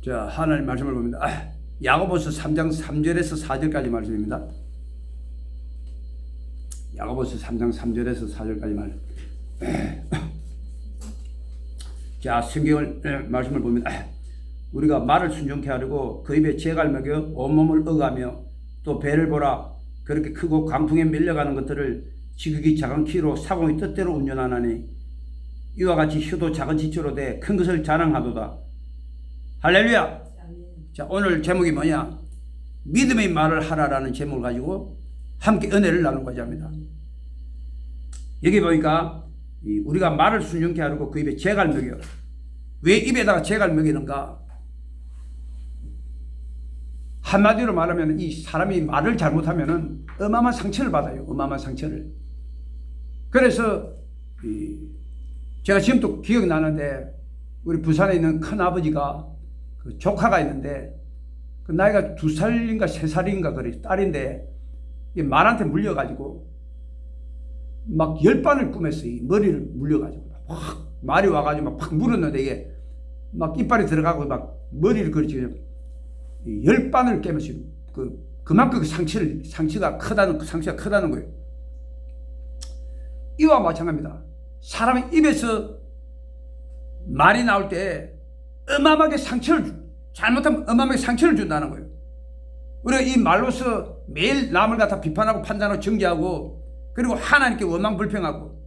자, 하나님 말씀을 봅니다. 야고보서 3장 3절에서 4절까지 말씀입니다. 야고보서 3장 3절에서 4절까지 말씀. 자, 성경을 말씀을 보면 우리가 말을 순종케 하려고 그 입에 재갈 먹여 온몸을 억하며 또 배를 보라 그렇게 크고 강풍에 밀려가는 것들을 지극히 작은 키로 사공의 뜻대로 운전하나니 이와 같이 휴도 작은 지체로 돼 큰 것을 자랑하도다. 할렐루야. 자, 오늘 제목이 뭐냐? 믿음의 말을 하라라는 제목을 가지고 함께 은혜를 나누고자 합니다. 여기 보니까 우리가 말을 순종케 하려고 그 입에 재갈 먹여. 왜 입에다가 재갈 먹이는가? 한마디로 말하면 이 사람이 말을 잘못하면 어마어마한 상처를 받아요. 어마어마한 상처를. 그래서 제가 지금도 기억나는데 우리 부산에 있는 큰아버지가 그 조카가 있는데 그 나이가 2살인가 3살인가 그래 딸인데 말한테 물려가지고 막 10반을 꿈했어요. 머리를 물려가지고 확 말이 와가지고 막 팍 물었는데 이게 막 이빨이 들어가고 막 머리를 그렇지 10반을 깨면서 그만큼 상처가 크다는 거예요. 이와 마찬가지입니다. 사람의 입에서 말이 나올 때 어마어마하게 잘못하면 어마어마하게 상처를 준다는 거예요. 우리가 이 말로서 매일 남을 갖다 비판하고 판단하고 정죄하고 그리고 하나님께 원망불평하고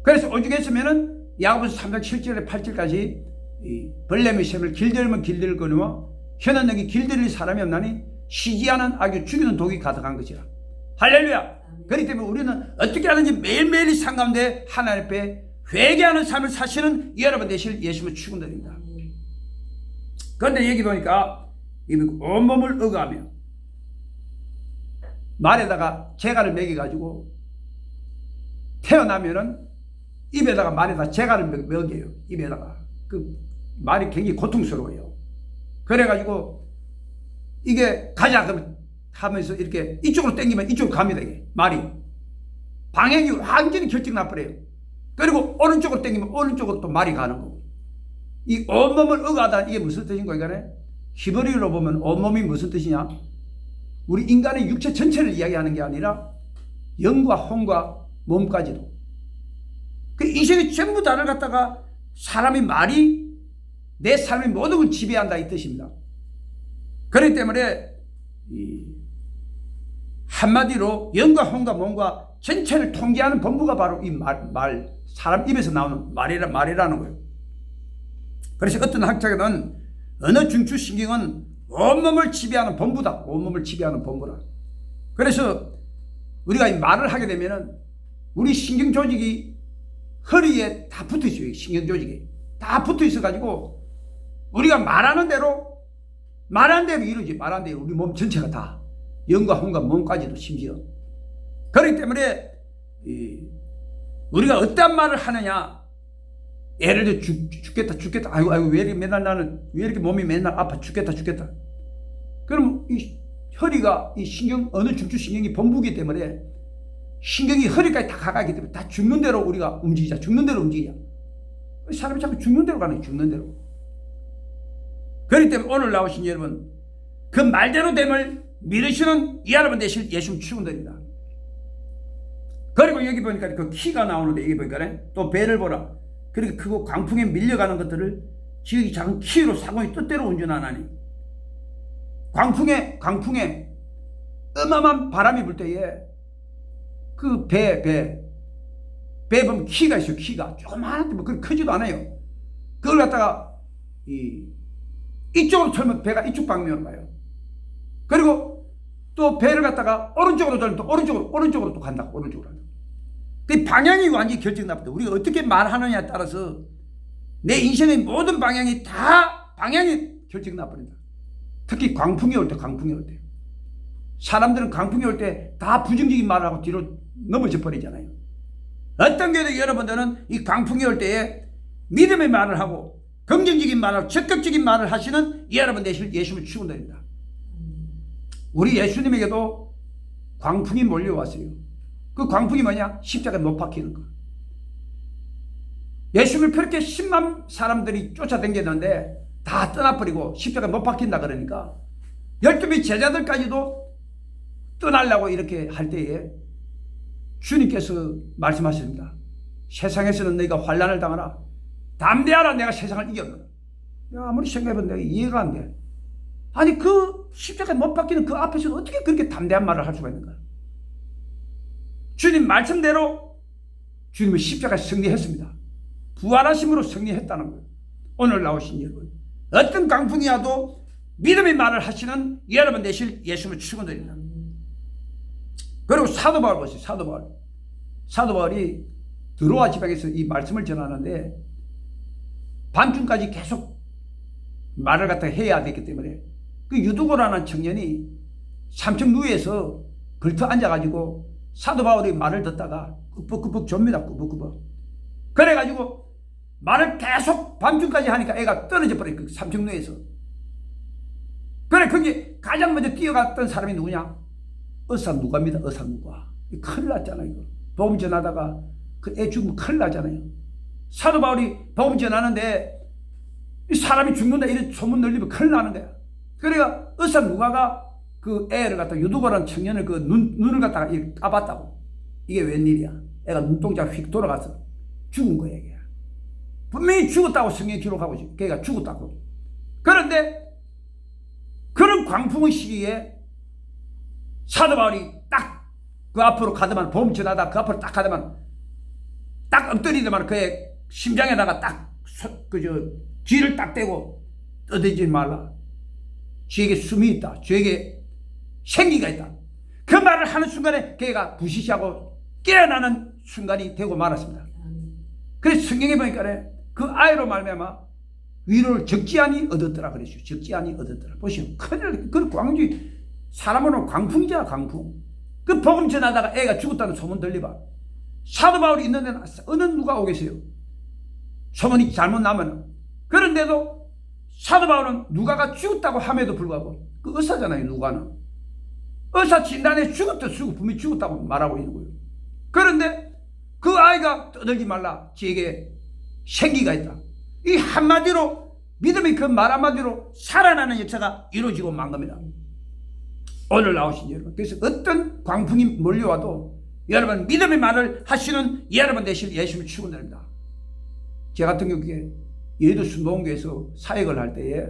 그래서 오죽했으면은 야고보서 3장 7절에 8절까지 벌레의 셈을 길들이면 길들거니와 혀는 너기 길들일 사람이 없나니 쉬지 않은 악이 죽이는 독이 가득한 것이라. 할렐루야. 그렇기 때문에 우리는 어떻게 하든지 매일매일 이 삶 가운데 하나님 앞에 회개하는 삶을 사시는 여러분 되실 예수님을 축원드립니다. 그런데 여기 보니까 온몸을 억하며 말에다가 재갈을 먹여가지고 태어나면은 입에다가 말에다 재갈을 먹여요. 입에다가 그 말이 굉장히 고통스러워요. 그래가지고 이게 가자 그러면 하면서 이렇게 이쪽으로 당기면 이쪽으로 갑니다. 이게 말이 방향이 완전히 결정 나버려요. 그리고 오른쪽으로 당기면 오른쪽으로 또 말이 가는 거고 이 온몸을 억하다 이게 무슨 뜻인가 이거네. 히브리어로 보면 온몸이 무슨 뜻이냐? 우리 인간의 육체 전체를 이야기하는 게 아니라 영과 혼과 몸까지도 그 인생의 전부 다를 갖다가 사람의 말이 내 삶의 모든 걸 지배한다 이 뜻입니다. 그렇기 때문에 한마디로 영과 혼과 몸과 전체를 통제하는 본부가 바로 이 사람 입에서 나오는 말이라는 거예요. 그래서 어떤 학자는 어느 중추신경은 온몸을 지배하는 본부다. 온몸을 지배하는 본부라. 그래서 우리가 이 말을 하게 되면은 우리 신경 조직이 허리에 다 붙어 있어요. 신경 조직이 다 붙어 있어 가지고 우리가 말하는 대로 이루어지. 말하는 대로 우리 몸 전체가 다 영과 혼과 몸까지도 심지어. 그렇기 때문에 우리가 어떤 말을 하느냐. 예를 들어 죽겠다. 아이고 왜 이렇게 맨날 나는 왜 이렇게 몸이 맨날 아파 죽겠다. 그럼 이 허리가 이 신경 어느 중추신경이 본부이기 때문에 신경이 허리까지 다 가기 때문에 다 죽는 대로 우리가 움직이자. 죽는 대로 움직이자. 사람이 자꾸 죽는 대로 가는 죽는 대로. 그렇기 때문에 오늘 나오신 여러분 그 말대로 됨을 믿으시는 여러분 되실 예수님 축원드립니다. 그리고 여기 보니까 그 키가 나오는데 여기 보니까 또 배를 보라. 그렇게 크고 강풍에 밀려가는 것들을 지극히 작은 키로 사공의 뜻대로 운전하나니 강풍에 어마어마한 바람이 불 때에 그 배 보면 키가 있어요. 키가 조그마한데 뭐 그렇게 크지도 않아요. 그걸 갖다가 이쪽으로 틀면 배가 이쪽 방면으로 가요. 그리고 또 배를 갖다가 오른쪽으로 돌면 또 오른쪽으로 또 간다. 오른쪽으로 간다. 그 방향이 완전히 결정납니다. 우리가 어떻게 말하느냐에 따라서 내 인생의 모든 방향이 결정나버린다. 특히 광풍이 올 때. 사람들은 광풍이 올 때 다 부정적인 말을 하고 뒤로 넘어져 버리잖아요. 어떤 경우에 여러분들은 이 광풍이 올 때에 믿음의 말을 하고 긍정적인 말을 적극적인 말을 하시는 여러분 되실 예수님을 축원드립니다. 우리 예수님에게도 광풍이 몰려왔어요. 그 광풍이 뭐냐? 십자가에 못 박히는 거. 예수님을 그렇게 10만 사람들이 쫓아다녔는데 다 떠나버리고 십자가 못 박힌다 그러니까 12명 제자들까지도 떠나려고 이렇게 할 때에 주님께서 말씀하십니다. 세상에서는 너희가 환난을 당하라. 담대하라. 내가 세상을 이겼노라. 내가 아무리 생각해봐도 내가 이해가 안 돼. 아니 그 십자가에 못 박히는 그 앞에서 어떻게 그렇게 담대한 말을 할 수가 있는가. 주님 말씀대로 주님은 십자가에 승리했습니다. 부활하심으로 승리했다는 거예요. 오늘 나오신 여러분, 어떤 강풍이 와도 믿음의 말을 하시는 여러분 되실 예수님을 축원드립니다. 그리고 사도 바울 보세요. 사도 바울이 드로아 지방에서 이 말씀을 전하는데 밤중까지 계속 말을 갖다 해야 되기 때문에 그 유두고라는 청년이 삼층 위에서 걸터 앉아가지고 사도 바울이 말을 듣다가 끄벅끄벅 좁니다. 끄벅끄벅. 그래가지고 말을 계속 밤중까지 하니까 애가 떨어져 버려요. 그 삼층 위에서. 그래 거기 가장 먼저 뛰어갔던 사람이 누구냐? 의사누가입니다. 의사누가. 큰일 났잖아요. 이거. 복음 전하다가 그 애 죽으면 큰일 나잖아요. 사도 바울이 복음 전하는데 이 사람이 죽는다 이런 소문 늘리면 큰일 나는 거야. 그러니까 의사누가가 그 애를 갖다 유두고라는 청년을 그 눈을 갖다가 이렇게 까봤다고. 이게 웬일이야? 애가 눈동자가 휙 돌아가서 죽은 거야. 이게. 분명히 죽었다고 성경에 기록하고 있어. 걔가 죽었다고. 그런데 그런 광풍의 시기에 사도 바울이 딱 그 앞으로 가더만 복음 전하다 그 앞으로 딱 가더만 딱 엎드리더만 그의 심장에다가 딱 귀를 딱 대고 떠들지 말라. 쥐에게 숨이 있다. 쥐에게 생기가 있다. 그 말을 하는 순간에 걔가 부시시하고 깨어나는 순간이 되고 말았습니다. 그래서 성경에 보니까 그 아이로 말미암아 위로를 적지 않이 얻었더라 그랬어요. 적지 않이 얻었더라. 보시오. 큰일, 그 광주 사람으로 광풍이잖아, 광풍. 그 복음 전하다가 애가 죽었다는 소문 들리봐. 사도 바울이 있는 데는 어느 누가 오겠어요? 소문이 잘못 나면. 그런데도 사도 바울은 누가가 죽었다고 함에도 불구하고 그 의사잖아요, 누가는. 의사 진단에 죽었다 분명히 죽었다고 말하고 있는 거예요. 그런데 그 아이가 떠들지 말라. 지에게 생기가 있다. 이 한마디로 믿음의 그 말 한마디로 살아나는 역사가 이루어지고 만 겁니다. 오늘 나오신 여러분, 그래서 어떤 광풍이 몰려와도 여러분 믿음의 말을 하시는 여러분 되실 예수님을 축원드립니다. 제 같은 경우에 여의도 순복음교회에서 사역을 할 때에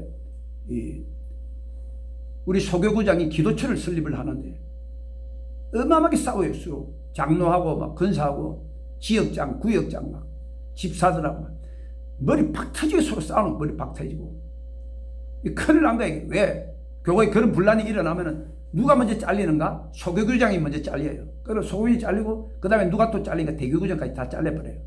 우리 소교구장이 기도처를 설립을 하는데 어마어마하게 싸워요. 서로 장로하고 막 근사하고 지역장, 구역장 막 집사들하고 막 머리 팍 터지게 서로 싸우는 머리 팍 터지고 큰일 난 거야. 왜? 교회에 그런 분란이 일어나면은 누가 먼저 잘리는가? 소교구장이 먼저 잘려요. 그리고 소교구장이 잘리고 그 다음에 누가 또 잘리니까 대교구장까지 다 잘려버려요.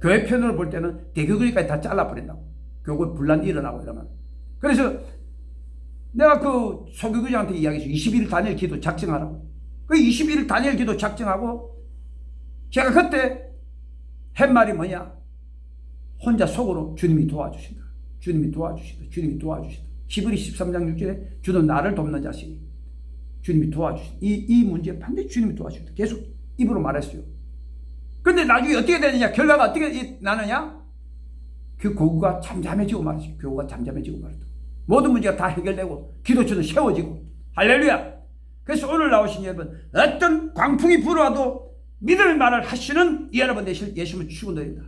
교회 편으로 볼 때는 대교구장까지 다 잘라버린다고. 교회 분란이 일어나고 이러면. 그래서 내가 그 소교구장한테 이야기했어요. 21일 단일 기도 작정하라고. 그 21일 단일 기도 작정하고 제가 그때 한 말이 뭐냐? 혼자 속으로 주님이 도와주신다. 주님이 도와주신다. 주님이 도와주신다. 히브리 13장 6절에 주는 나를 돕는 자식이 주님이 도와주신다. 이 문제에 반드시 주님이 도와주신다. 계속 입으로 말했어요. 근데 나중에 어떻게 되느냐? 결과가 어떻게 나느냐? 그 교구가 잠잠해지고 말았어요. 교구가 잠잠해지고 말았다. 모든 문제가 다 해결되고 기도처는 세워지고 할렐루야. 그래서 오늘 나오신 여러분, 어떤 광풍이 불어와도 믿음의 말을 하시는 여러분 되실 예수님을 축원드립니다.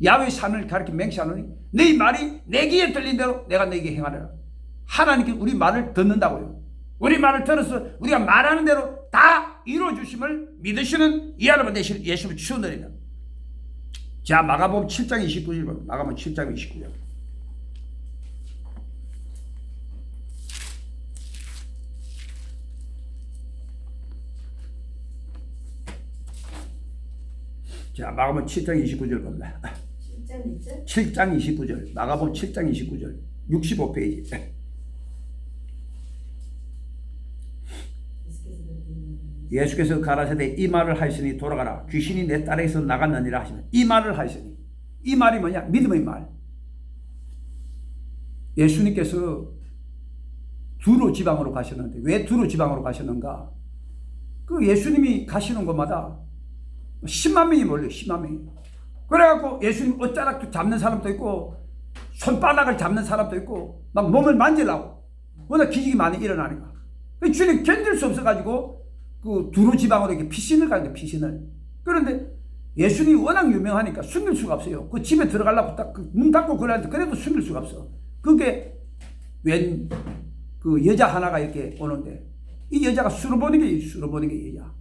야훼의 산을 가리켜 맹세하노니 너희 말이 내 귀에 들린 대로 내가 너에게 행하리라. 하나님께 우리 말을 듣는다고요. 우리 말을 들어서 우리가 말하는 대로 다 이루어주심을 믿으시는 여러분 되실 예수님을 축원드립니다. 자, 마가복음 7장 29절 마가복음 7장 29절. 자, 마가복음 7장 29절 봅니다. 7장 29절. 마가복음 7장 29절. 65페이지. 예수께서 가라사대 이 말을 하시니 돌아가라. 귀신이 내 딸에게서 나갔느니라 하시면 이 말을 하시니. 이 말이 뭐냐? 믿음의 말. 예수님께서 두로 지방으로 가셨는데 왜 두로 지방으로 가셨는가? 그 예수님이 가시는 곳마다 10만 명이 몰려요. 10만 명이. 그래갖고 예수님 어짜락 잡는 사람도 있고 손바닥을 잡는 사람도 있고 막 몸을 만지려고 워낙 기적이 많이 일어나니까 주님 견딜 수 없어가지고 그 두루 지방으로 이렇게 피신을 가는데 피신을. 그런데 예수님이 워낙 유명하니까 숨길 수가 없어요. 그 집에 들어가려고 딱 문 닫고 그러는데 그래도 숨길 수가 없어. 그게 웬 그 여자 하나가 이렇게 오는데 이 여자가 술을 보는 게 여자.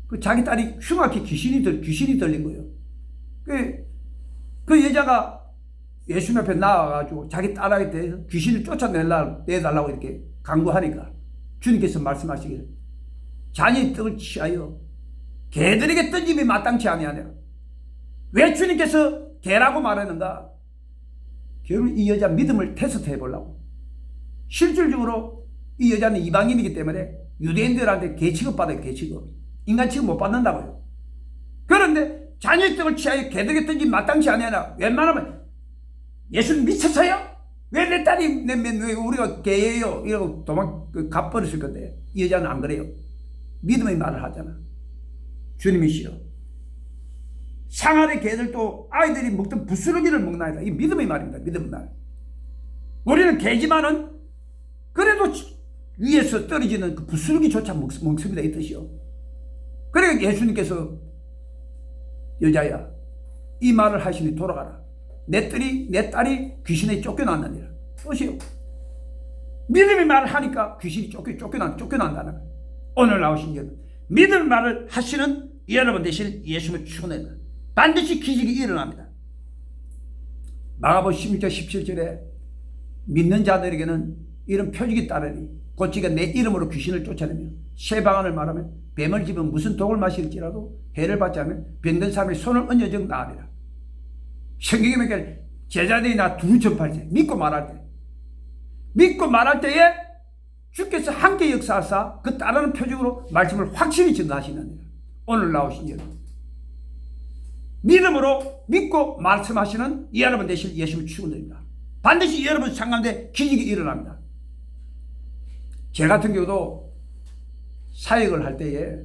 그 자기 딸이 흉악히 귀신이 들린 거예요. 그 여자가 예수님 앞에 나와가지고 자기 딸에게 대해서 귀신을 쫓아내달라고 이렇게 강구하니까 주님께서 말씀하시기를 자녀의 떡을 취하여 개들에게 던짐이 마땅치 아니하냐. 왜 주님께서 개라고 말하는가? 결국 이 여자 믿음을 테스트 해보려고. 실질적으로 이 여자는 이방인이기 때문에 유대인들한테 개 취급받아요. 개 취급. 인간 취급 못 받는다고요. 그런데 자녀의 떡을 취하여 개들에게 던짐이 마땅치 아니하냐. 웬만하면 예수님 미쳤어요? 왜 내 딸이 왜 우리가 개예요? 이러고 갚버렸을 건데 이 여자는 안 그래요. 믿음의 말을 하잖아. 주님이시여 상아리 개들도 아이들이 먹던 부스러기를 먹나이다. 이 믿음의 말입니다. 믿음의 말. 우리는 개지만은 그래도 위에서 떨어지는 그 부스러기조차 먹습니다. 이 뜻이요. 그래 예수님께서 여자야 이 말을 하시니 돌아가라. 내 딸이 귀신에 쫓겨났느니라. 보세요. 믿음의 말을 하니까 귀신이 쫓겨난다는 거예요. 오늘 나오신 여러분 믿음의 말을 하시는 여러분 되실 예수님을 축원합니다. 반드시 기적이 일어납니다. 마가복음 16장 17절에 믿는 자들에게는 이런 표적이 따르니 곧지가 내 이름으로 귀신을 쫓아내며 새 방언을 말하면 뱀을 집은 무슨 독을 마실지라도 해를 받지 않으면 병든 사람의 손을 얹어적 나으리라. 성경에 보니까 제자들이 나 두루 전파할 때 믿고 말할 때에 주께서 함께 역사하사 그 따르는 표적으로 말씀을 확실히 증거하시느니라. 오늘 나오신 여러분 믿음으로 믿고 말씀하시는 여러분 되실 예수를 축원드립니다. 반드시 여러분 상가운데 기적이 일어납니다. 제 같은 경우도 사역을 할 때에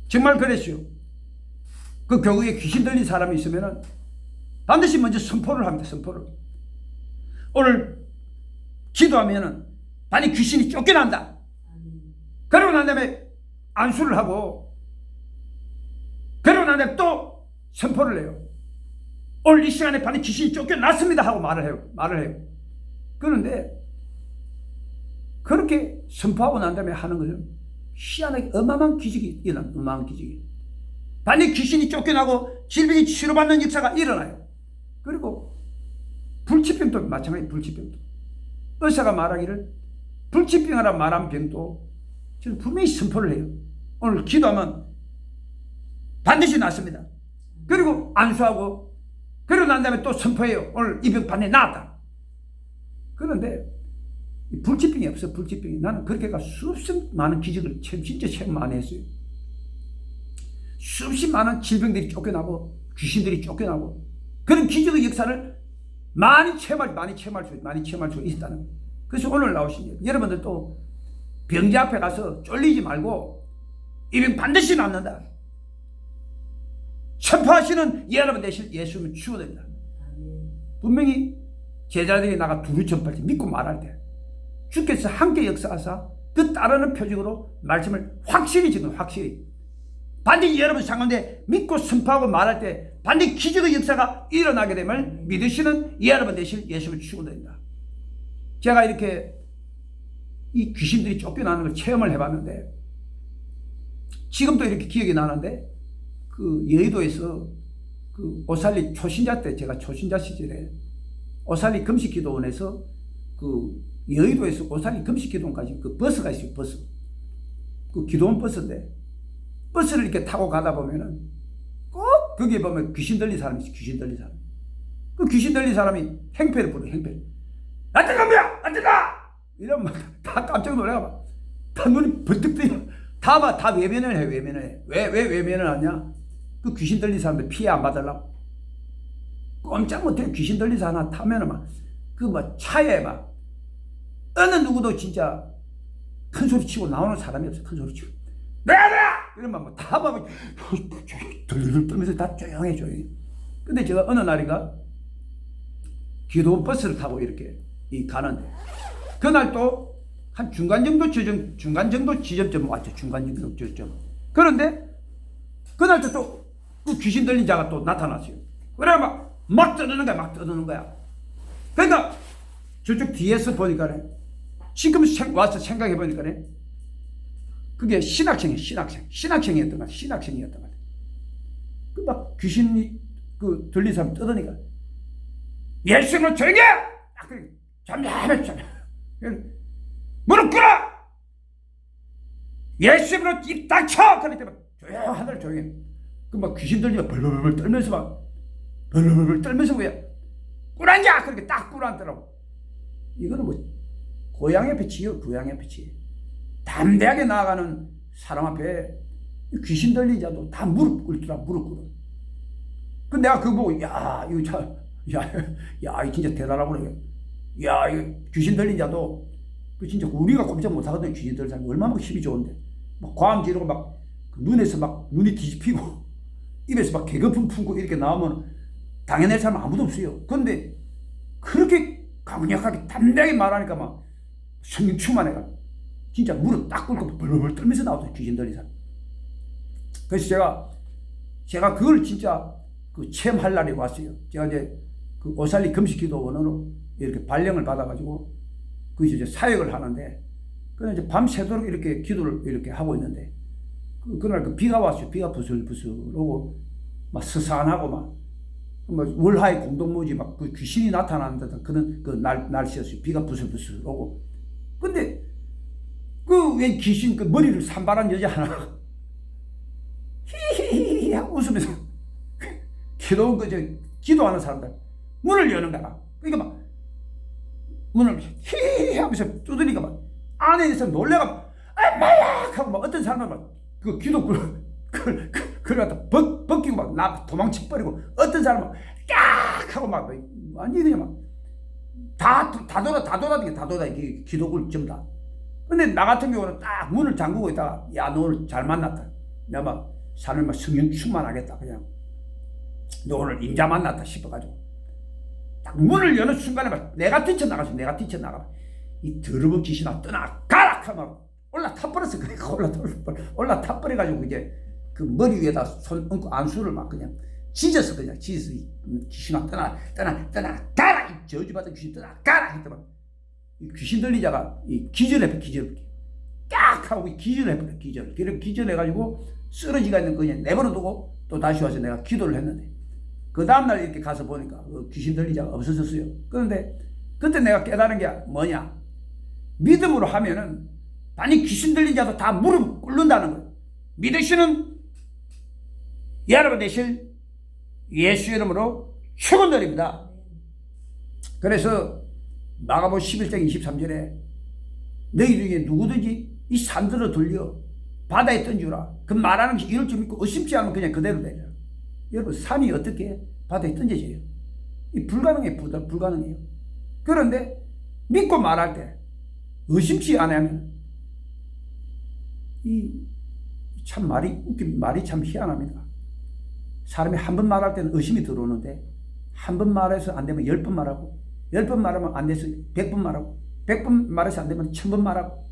정말 그랬어요. 그 교회에 귀신 들린 사람이 있으면 반드시 먼저 선포를 합니다. 선포를. 오늘 기도하면 만약 귀신이 쫓겨난다. 그러고 난 다음에 안수를 하고 그러고 난 다음에 또 선포를 해요. 오늘 이 시간에 반드시 귀신이 쫓겨났습니다 하고 말을 해요. 그런데 그렇게 선포하고 난 다음에 하는 것은 희한하게 어마어마한 기적이 일어납니다. 어마어마한 기적이. 반드시 귀신이 쫓겨나고 질병이 치료받는 역사가 일어나요. 그리고 불치병도 마찬가지. 불치병도 의사가 말하기를 불치병이라 말한 병도 저는 분명히 선포를 해요. 오늘 기도하면 반드시 낫습니다. 그리고 안수하고 그러고 난 다음에 또 선포해요. 오늘 이 병 반드시 나았다. 그런데 불치병이 없어. 불치병이. 나는 그렇게가 수없이 많은 기적을 진짜 체험 많이 했어요. 수없이 많은 질병들이 쫓겨나고 귀신들이 쫓겨나고 그런 기적의 역사를 많이 체험할 수 있다는 거예요. 그래서 오늘 나오신 여러분들도 병자 앞에 가서 쫄리지 말고 이 병 반드시 낫는다. 선포하시는 여러분 되실 예수님을 축원합니다. 분명히 제자들이 나가 두루 전파할 때 믿고 말할 때 주께서 함께 역사하사 그 따르는 표적으로 말씀을 확실히 지금 확실히 반드시 여러분 상가운데 믿고 선포하고 말할 때 반드시 기적의 역사가 일어나게 됨을 믿으시는 여러분 되실 예수를 축원드립니다. 제가 이렇게 이 귀신들이 쫓겨나는 걸 체험을 해봤는데 지금도 이렇게 기억이 나는데 그 여의도에서 그 오살리 초신자 때 제가 초신자 시절에 오살리 금식기도원에서 그 여의도에서 오살리 금식기도원까지 그 버스가 있어요. 버스. 그 기도원 버스인데 버스를 이렇게 타고 가다 보면은 꼭 거기에 보면 귀신 들린 사람이 있어요. 귀신 들린 사람. 그 귀신 들린 사람이 행패를 부르요. 행패를. 안 된다! 안 된다! 이러면 막 다 깜짝 놀래가 다 눈이 번뜩 뜨요. 다 외면을 해. 외면을 해. 왜 외면을 하냐? 그 귀신 들린 사람들 피해 안 받으려고. 꼼짝 못해. 귀신 들린 사람 하나 타면은 막 그 뭐 차에 막 어느 누구도 진짜 큰 소리 치고 나오는 사람이 없어. 큰 소리 치고. 내라! 이러면 뭐 다 막 들들 떨면서 다 조용해. 근데 제가 어느 날인가 기도원 버스를 타고 이렇게 가는데 그날 또 한 중간 정도 지점쯤 왔죠. 중간 정도 지점. 그런데 그날 또 그 귀신 들린 자가 또 나타났어요. 그래 막 떠드는 거야. 막 떠드는 거야. 그러니까 저쪽 뒤에서 보니까 지금 와서 생각해 보니까 그게 신학생이었던 것 같아. 그 막 귀신이 그 들린 사람 떠드니까 예수님을 조용히 해! 잠잠해. 무릎 꿇어! 예수님으로 입 닥쳐! 그러니까 조용하더라 조용히. 그 막 귀신 들리면 벌벌벌 떨면서 왜 꿇어앉아! 그렇게 딱 꿇어앉더라고. 이거는 뭐 고향 옆에 치요. 담대하게 나아가는 사람 앞에 귀신 들린 자도 다 무릎 꿇더라. 그 내가 그거 보고 야 이거 진짜 대단하구나. 야 이거 귀신 들린 자도 그 진짜 우리가 꼼짝 못하거든. 귀신 들린 사람이 얼마나 힘이 좋은데 막 과음 지르고 막 눈에서 막 눈이 뒤집히고 입에서 막 개거품 품고 이렇게 나오면 당해낼 사람 아무도 없어요. 그런데 그렇게 강력하게 담대하게 말하니까 막 성령 충만해가 진짜 무릎 딱 꿇고 벌벌 떨면서 나오더니 귀신 들린 사람. 그래서 제가 그걸 진짜 그 체험할 날이 왔어요. 제가 이제 그 오살리 금식기도원으로 이렇게 발령을 받아가지고 그 이제 사역을 하는데 그냥 이제 밤새도록 이렇게 기도를 이렇게 하고 있는데 그날 그 비가 왔어요. 비가 부슬부슬 오고 막 스산하고 막 월하의 공동묘지 막 그 귀신이 나타나는 듯한 그런 그 날씨였어요. 비가 부슬부슬 오고. 근데 그 웬 귀신 그 머리를 산발한 여자 하나 히히히 하고 웃으면서 기도하는 사람들 문을 여는 거야. 그러니까 막 문을 히히 하면서 두드리니까 막 안에 있어서 놀래가 뭐야 하고 막 어떤 사람은 막 그 기도글 그걸 갖다 벗기고 막 도망쳐버리고 어떤 사람은 깍 하고 막 완전히 그냥 막 다 돌아 기도글 전부 다. 근데 나 같은 경우는 딱 문을 잠그고 있다가 야 너 오늘 잘 만났다. 내가 막 삶을 막 성령 충만하겠다. 그냥 너 오늘 임자 만났다 싶어가지고 딱 문을 여는 순간에 막 내가 뛰쳐나가서 이 더러운 귀신아 떠나가라 하면 올라타버렸어. 올라타버려가지고 이제 그 머리 위에다 손 얹고 안수를 막 그냥 찢어서 귀신아 떠나가라 이 저주받은 귀신 떠나가라 했더만 이 귀신 들린 자가 이 기절해 깍 하고 기절해버려. 기절해가지고 쓰러지가 있는 거 그냥 내버려두고 또 다시 와서 내가 기도를 했는데 그 다음날 이렇게 가서 보니까 그 귀신 들린 자가 없어졌어요. 그런데 그때 내가 깨달은 게 뭐냐, 믿음으로 하면은 아니 귀신 들린 자도 다 무릎 꿇는다는 거예요. 믿으시는 여러분 되실 예수 이름으로 축원드립니다. 그래서 마가복음 11장 23절에 너희 중에 누구든지 이 산들을 돌려 바다에 던지라. 그 말하는 것이 이럴 줄 믿고 의심치 않으면 그냥 그대로 되려. 여러분 산이 어떻게 바다에 던져져요? 이 불가능해요. 그런데 믿고 말할 때 의심치 않으면 참 말이 참 희한합니다. 사람이 한 번 말할 때는 의심이 들어오는데 한 번 말해서 안 되면 10번 말하고 10번 말하면 안 돼서 100번 말하고 100번 말해서 안 되면 1000번 말하고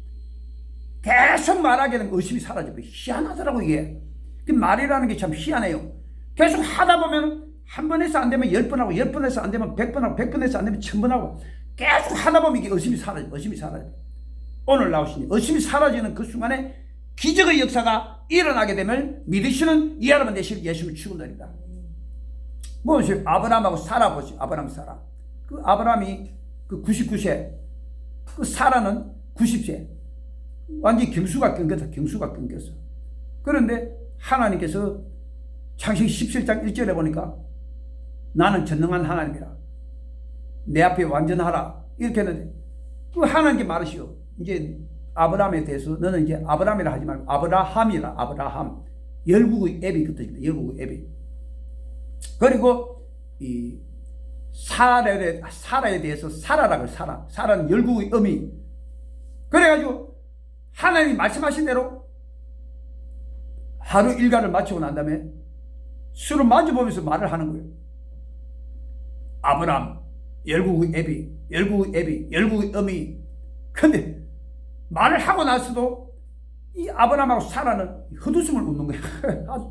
계속 말하게 되면 의심이 사라져요. 희한하더라고 이게. 그 말이라는 게 참 희한해요. 계속 하다 보면 한 번 해서 안 되면 10번 하고 10번 해서 안 되면 100번 하고 100번 해서 안 되면 1000번 하고 계속 하다 보면 이게 의심이 사라져요. 오늘 나오시니 의심이 사라지는 그 순간에 기적의 역사가 일어나게 되면 믿으시는 여러분 되실 예수님을 축원드립니다. 무엇이 아브라함하고 사라 보시죠. 아브라함 사라. 그 아브라함이 그 99세, 그 사라는 90세. 완전히 경수가 끊겼어. 그런데 하나님께서 창세기 17장 1절에 보니까 나는 전능한 하나님이라. 내 앞에 완전하라. 이렇게 했는데 그 하나님께 말하시오. 이제 아브라함에 대해서 너는 이제 아브라함이라 하지 말고 아브라함이라. 아브라함. 열국의 애비 그 뜻입니다. 열국의 애비. 그리고 이 사라에 대해서 사라라고 사라는 열국의 어미. 그래가지고 하나님이 말씀하신 대로 하루 일과를 마치고 난 다음에 술을 마주보면서 말을 하는 거예요. 아브라함, 열국의 애비, 열국의 애비, 열국의 어미. 근데 말을 하고 나서도 이 아브라함하고 사라는 헛웃음을 웃는 거야.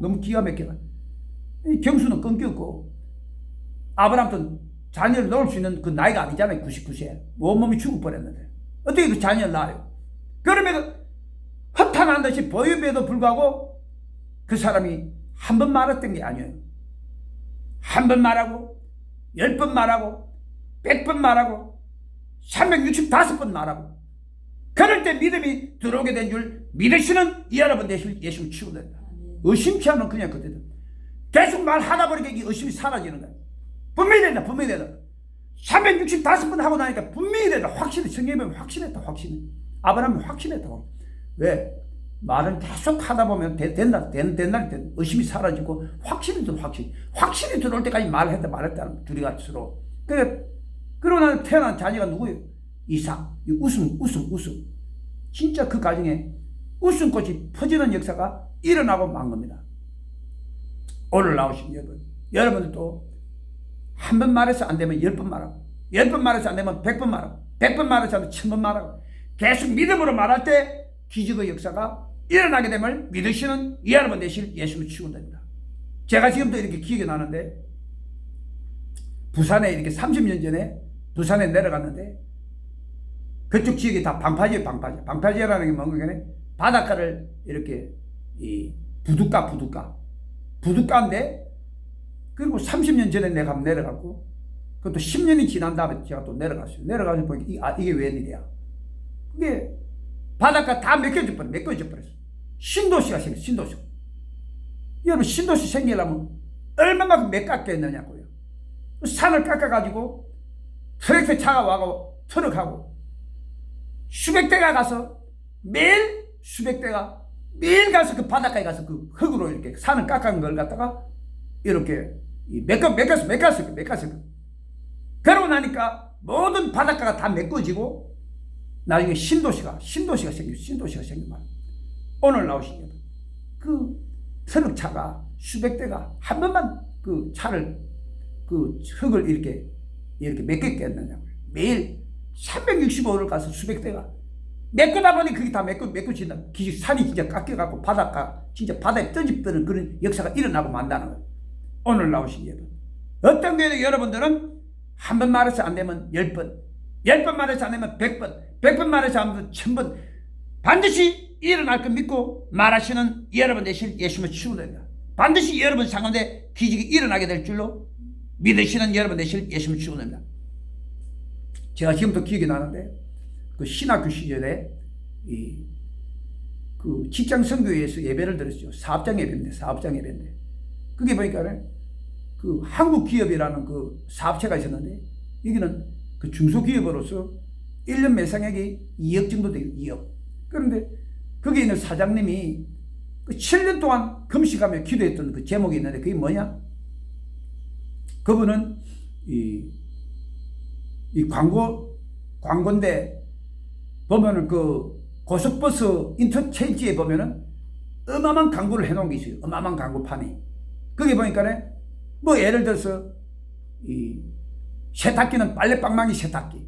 너무 기가 막혀. 경수는 끊겼고, 아브라함도 자녀를 낳을 수 있는 그 나이가 아니잖아요. 99세. 온몸이 죽을 뻔했는데. 어떻게 그 자녀를 낳아요? 그럼에도 허탄한 듯이 보임에도 불구하고 그 사람이 한 번 말했던 게 아니에요. 한 번 말하고, 10번 말하고, 100번 말하고, 365번 말하고. 그럴 때 믿음이 들어오게 된 줄 믿으시는 이 여러분 되실 예수를 치고된다. 의심치 않으면 그냥 그대로. 계속 말하다 보니까 이 의심이 사라지는 거야. 분명히 된다, 분명히 된다. 365번 하고 나니까 분명히 된다. 확실히, 성경에 보면 확신했다, 확신해. 아브라함이 확신했다고. 왜? 말은 계속 하다 보면 된다, 의심이 사라지고 확신이 들어, 확신이 들어올 때까지 말했다, 둘이 같이 서로. 그러고 나서 태어난 자녀가 누구예요? 이삭. 웃음. 진짜 그 가정에 웃음꽃이 퍼지는 역사가 일어나고 만 겁니다. 오늘 나오신 여러분들도 한 번 말해서 안 되면 10번 말하고, 10번 말해서 안 되면 100번 말하고, 100번 말해서 안 되면 1000번 말하고, 계속 믿음으로 말할 때 기적의 역사가 일어나게 됨을 믿으시는 여러분 되실 예수를 축원합니다. 제가 지금도 이렇게 기억이 나는데, 부산에 이렇게 30년 전에 부산에 내려갔는데, 그쪽 지역이 다 방파제예요, 방파제. 방파제라는 게 뭔가 바닷가를 이렇게 부둣가인데, 그리고 30년 전에 내가 한번 내려갔고, 그것도 10년이 지난 다음에 제가 또 내려갔어요. 내려가서 보니까 이게 웬일이야. 그게 바닷가 다 메꿔져 버렸어. 신도시가 생겼어, 신도시. 여러분, 신도시 생기려면 얼마만큼 깎겠느냐고요. 산을 깎아가지고 트랙터 차가 와고 트럭하고 수백 대가 가서 매일 가서 그 바닷가에 가서 그 흙으로 이렇게 산을 깎은 걸 갖다가 이렇게 메꿨어. 그러고 나니까 모든 바닷가가 다 메꿔지고 나중에 신도시가 생긴 말. 오늘 나오신 여러분, 그 트럭차가 수백 대가 한 번만 그 차를 그 흙을 이렇게 메꿨겠느냐고요. 매일 365일 가서 수백 대가 메꾸다 보니 그게 다 메꿔진다. 산이 진짜 깎여갖고 바닷가 진짜 바다에 떠집드는 그런 역사가 일어나고 만다는 거예요. 오늘 나오신 여러분, 어떤 교회도 여러분들은 한 번 말해서 안 되면 10번, 10번 말해서 안 되면 100번, 100번 말해서 안 되면 1000번 반드시 일어날 것 믿고 말하시는 여러분 되실 예수님을 축원합니다. 반드시 여러분 상가운데 기적이 일어나게 될 줄로 믿으시는 여러분 되실 예수님을 축원합니다. 제가 지금도 기억이 나는데, 그 신학교 시절에 그 직장 선교회에서 예배를 드렸죠. 사업장 예배인데 그게 보니까 그 한국기업이라는 그 사업체가 있었는데, 여기는 그 중소기업으로서 1년 매상액이 2억 정도 돼요. 2억. 그런데 거기 있는 사장님이 그 7년 동안 금식하며 기도했던 그 제목이 있는데, 그게 뭐냐? 그분은 이 광고인데 보면은 그 고속버스 인터체인지에 보면은 어마어마한 광고를 해놓은 게 있어요. 어마어마한 광고판이. 거기 보니까 뭐 예를 들어서 이 세탁기는 빨래방망이 세탁기,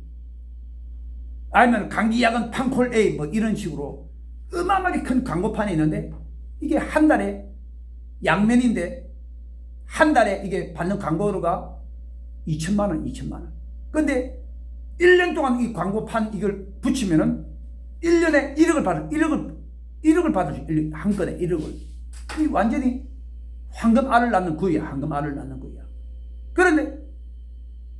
아니면 감기약은 판콜 A 뭐 이런 식으로 어마어마하게 큰 광고판이 있는데, 이게 한 달에 양면인데 한 달에 이게 받는 광고료가 2천만 원. 근데 1년 동안 이 광고판 이걸 붙이면은 1년에 1억을 받을 수 있어요. 한 건에 1억을. 이 완전히 황금알을 낳는 거야. 그런데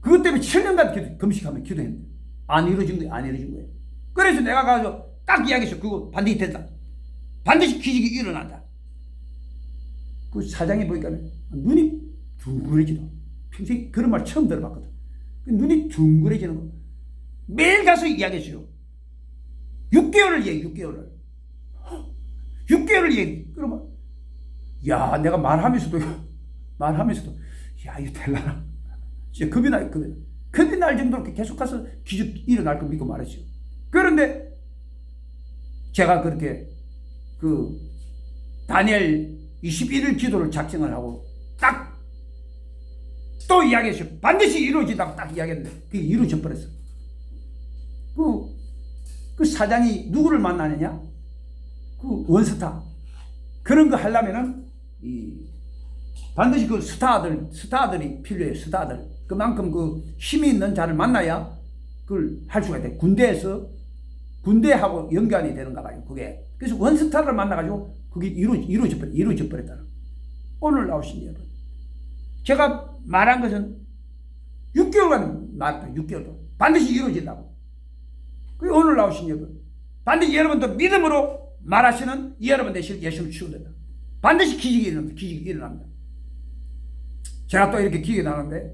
그것 때문에 7년간 금식하면 기도했는데 안 이루어진 거예요. 그래서 내가 가서 딱 이야기했어. 그거 반드시 된다. 반드시 기적이 일어난다. 그 사장이 보니까 눈이 둥그레지다. 평생 그런 말 처음 들어봤거든. 눈이 둥그레지는 거. 매일 가서 이야기했어요. 6개월을 얘기. 6개월을 얘기. 그러면 야, 내가 말하면서도 야, 이거 될라나. 진짜 겁이 날 정도로 계속 가서 기적 일어날 거 믿고 말했어요. 그런데 제가 그렇게 그 다니엘 21일 기도를 작정을 하고 딱 또 이야기했어요. 반드시 이루어진다고 딱 이야기했는데 그게 이루어져 버렸어. 그 사장이 누구를 만나느냐? 그 원스타. 그런 거 하려면은 반드시 그 스타들이 필요해요. 스타들. 그만큼 그 힘이 있는 자를 만나야 그걸 할 수가 있대. 군대하고 연관이 되는가 봐요. 그게. 그래서 원스타를 만나가지고 그게 이루어져 버렸다. 오늘 나오신 여러분. 제가 말한 것은 6개월간 말했다. 6개월 동안. 반드시 이루어진다고. 그 오늘 나오신 여러분. 반드시 여러분도 믿음으로 말하시는 여러분 되실 예수를 추구된다. 반드시 기적이 일어납니다. 제가 또 이렇게 기억이 나는데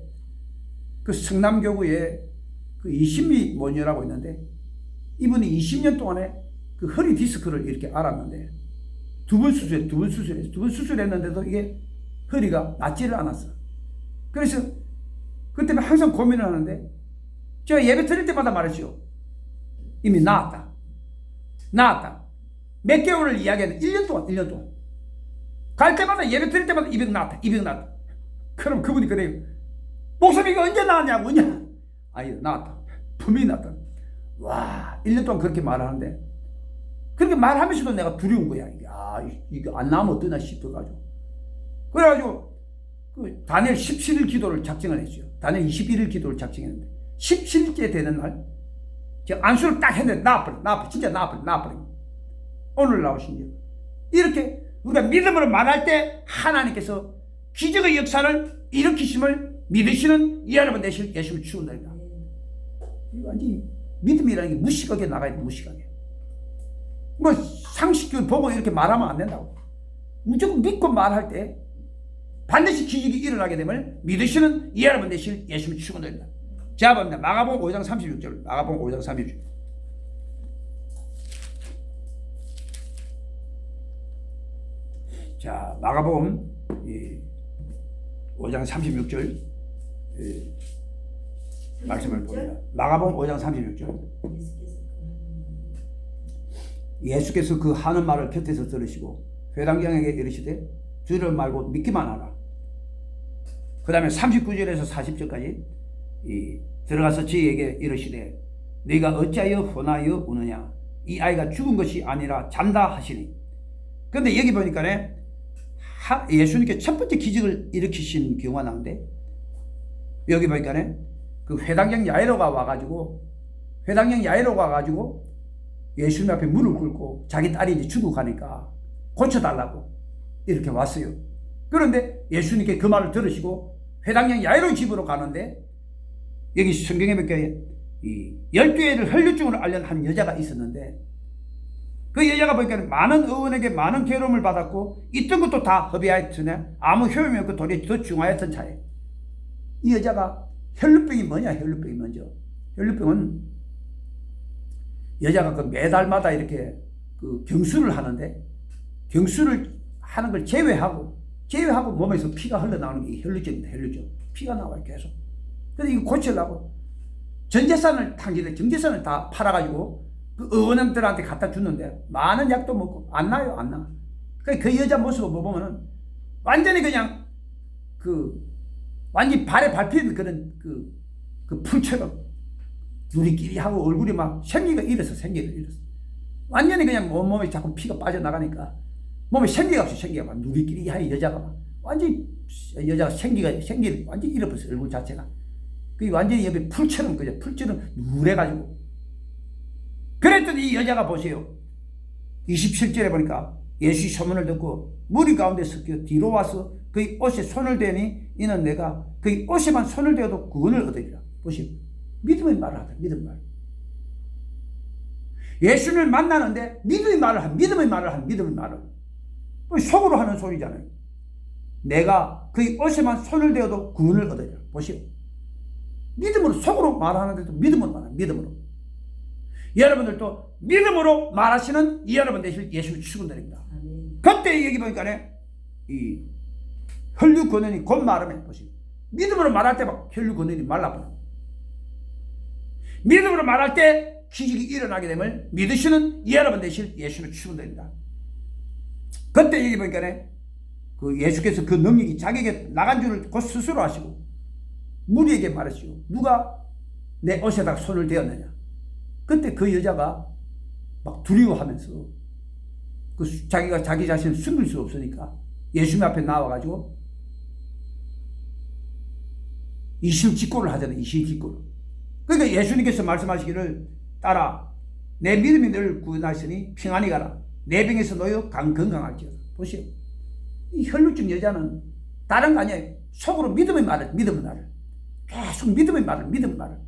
그 성남교구에 그 이신미 모녀라고 있는데 이분이 20년 동안에 그 허리 디스크를 이렇게 앓았는데 두 번 수술했는데도 이게 허리가 낫지를 않았어. 그래서 그 때문에 항상 고민을 하는데 제가 예배 드릴 때마다 말했죠. 이미 나았다. 몇 개월을 이야기하는 1년 동안. 갈 때마다 예배 드릴 때마다 이병 나았다. 그럼 그분이 그래요. 목사님 이거 언제 나왔냐고. 아니 나왔다. 분명히 나왔다. 와 1년 동안 그렇게 말하는데 그렇게 말하면서도 내가 두려운 거야. 이게 안 나오면 어떠나 싶어가지고. 그래가지고 그 다니엘 17일 기도를 작정을 했어요. 다니엘 21일 기도를 작정했는데 17일째 되는 날 제가 안수를 딱 했는데 나와버려. 진짜 나와버려. 오늘 나오신 일. 이렇게 우리가 믿음으로 말할 때 하나님께서 기적의 역사를 일으키심을 믿으시는 여러분 되실 예수를 추구한다. 완전히 믿음이라는 게 무식하게 나가야 돼. 무식하게. 뭐 상식을 보고 이렇게 말하면 안 된다고. 무조건 믿고 말할 때 반드시 기적이 일어나게 됨을 믿으시는 여러분 되실 예수를 추구한다. 자, 봅니다. 마가복음 5장 36절. 마가복음 5장 36절. 자, 마가복음 5장 36절 말씀을 봅니다. 마가복음 5장 36절. 예수께서 그 하는 말을 곁에서 들으시고 회당장에게 이르시되 주를 말고 믿기만 하라. 그 다음에 39절에서 40절까지 들어가서 저희에게 이르시되 네가 어찌하여 혼하여 우느냐. 이 아이가 죽은 것이 아니라 잔다 하시니. 그런데 여기 보니까 예수님께 첫 번째 기적을 일으키신 경우가 나오는데 여기 보니까 그 회당장 야이로가 와가지고 예수님 앞에 무릎 꿇고 자기 딸이 이제 죽어가니까 고쳐달라고 이렇게 왔어요. 그런데 예수님께 그 말을 들으시고 회당장 야이로 집으로 가는데 여기 성경에 보니까 12회를 혈류증으로 앓는 한 여자가 있었는데 그 여자가 보니까 많은 의원에게 많은 괴로움을 받았고 있던 것도 다 허비하였으나 아무 효용이 없고 도리어 더 중하였던 차에 이 여자가 혈류병이 뭐냐. 혈류병이 먼저 혈류병은 여자가 그 매달마다 이렇게 그 경수를 하는데 경수를 하는 걸 제외하고 몸에서 피가 흘러나오는 게 혈류증입니다. 혈류증. 피가 나와요 계속. 그래서 이거 고치려고 전재산을 다 팔아가지고 그 의원들한테 갖다 주는데 많은 약도 먹고 안 나요. 안 나. 그 여자 모습을 보면은 완전히 그냥 완전히 발에 밟히는 그런 그 풀처럼 누리끼리 하고 얼굴이 막 생기가 일어서. 완전히 그냥 몸에 자꾸 피가 빠져나가니까 몸에 생기가 없어. 생기가 막 누리끼리 하는 여자가 막 완전히 여자가 생기가 완전히 잃어버렸어. 얼굴 자체가. 그 완전히 옆에 풀처럼 누래가지고. 그랬더니 이 여자가 보세요. 27절에 보니까 예수의 소문을 듣고 무리 가운데 섞여 뒤로 와서 그의 옷에 손을 대니 이는 내가 그의 옷에만 손을 대어도 구원을 얻으리라. 보시오. 믿음의 말을 하다. 믿음의 말. 예수를 만나는데 믿음의 말을 하는 속으로 하는 소리잖아요. 내가 그의 옷에만 손을 대어도 구원을 얻으리라. 보시오. 믿음으로 속으로 말하는데도 믿음으로 말하는 믿음으로. 여러분들도 믿음으로 말하시는 여러분 되실 예수를 축원드립니다. 그때 여기 보니까 이 혈류 근원이 곧 마르면 보시오. 믿음으로 말할 때 막 혈류 근원이 말라버려. 믿음으로 말할 때 기적이 일어나게 됨을 믿으시는 여러분 되실 예수를 축원드립니다. 그때 여기 보니까 그 예수께서 그 능력이 자기에게 나간 줄을 곧 스스로 하시고 무리에게 말했죠. 누가 내 옷에다가 손을 대었느냐. 그때 그 여자가 막 두려워하면서 자기가 자기 자신을 숨길 수 없으니까 예수님 앞에 나와가지고 이실직고를 하잖아요. 이실직고를. 그러니까 예수님께서 말씀하시기를 따라 내 믿음이 너를 구원하시니 평안히 가라. 내 병에서 놓여 건강할지어다. 보시오. 이 혈루증 여자는 다른 거 아니에요. 속으로 믿음의 말을 계속 믿음의 말을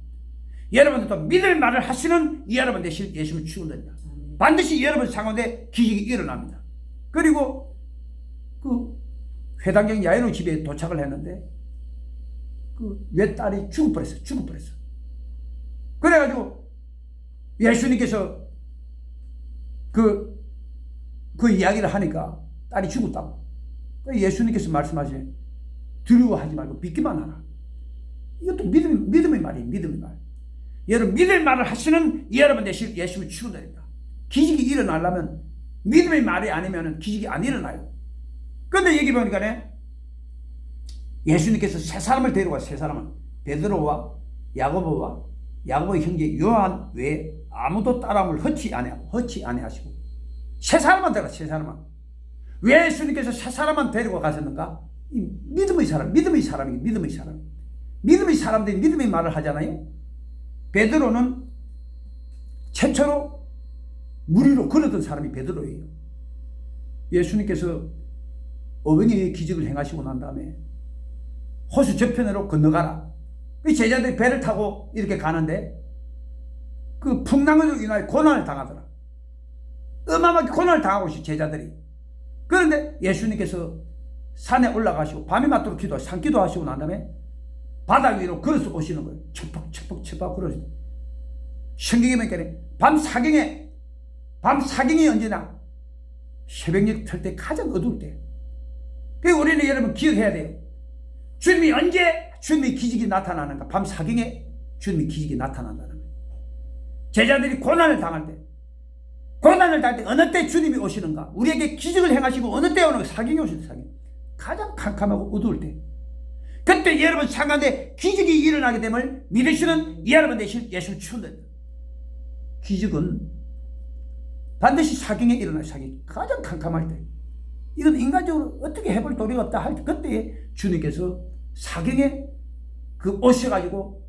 여러분들도 믿음의 말을 하시는 여러분 되실 예수님을 축원드립니다. 반드시 여러분 상황에 기적이 일어납니다. 그리고 그 회당경 야이로 집에 도착을 했는데 그 외딸이 죽어버렸어. 그래가지고 예수님께서 그 이야기를 하니까 딸이 죽었다고. 예수님께서 말씀하시네. 두려워하지 말고 믿기만 하라. 이것도 믿음의 말이에요. 믿음의 말. 여러분 믿음의 말을 하시는 여러분 되실 예수님을 축원드립니다. 기적이 일어나려면 믿음의 말이 아니면 기적이 안 일어나요. 그런데 여기 보니까 예수님께서 세 사람을 데려와. 세 사람은 베드로와 야고보의 형제 요한 외에 아무도 따라옴을 허치 아니하시고 세 사람만 데려와. 세 사람만. 왜 예수님께서 세 사람만 데리고 가셨는가? 이 믿음의 사람들이 믿음의 말을 하잖아요. 베드로는 최초로 물 위로 걸었던 사람이 베드로예요. 예수님께서 어머니의 기적을 행하시고 난 다음에 호수 저편으로 건너가라. 그 제자들이 배를 타고 이렇게 가는데 그 풍랑으로 인하여 고난을 당하더라. 어마어마하게 고난을 당하고 있어요, 제자들이. 그런데 예수님께서 산에 올라가시고 밤이 맞도록 산기도 하시고 난 다음에 바닥 위로 걸어서 오시는 거예요. 척박척박 걸어서. 성경에 보니까 밤 사경이 언제나 새벽녘 털 때 가장 어두울 때. 그래서 우리는 여러분 기억해야 돼요. 주님이 언제 주님의 기적이 나타나는가? 밤 사경에 주님의 기적이 나타난다는 거예요. 제자들이 고난을 당할 때 어느 때 주님이 오시는가? 우리에게 기적을 행하시고 어느 때 오는가? 사경에 오시는 사경. 가장 캄캄하고 어두울 때. 그때 여러분 상관에 기적이 일어나게 됨을 믿으시는 여러분 되실 예수를 축원드립니다. 기적은 반드시 사경에 일어나요. 사경. 가장 캄캄할 때. 이건 인간적으로 어떻게 해볼 도리가 없다 할 때 그때 주님께서 사경에 오셔가지고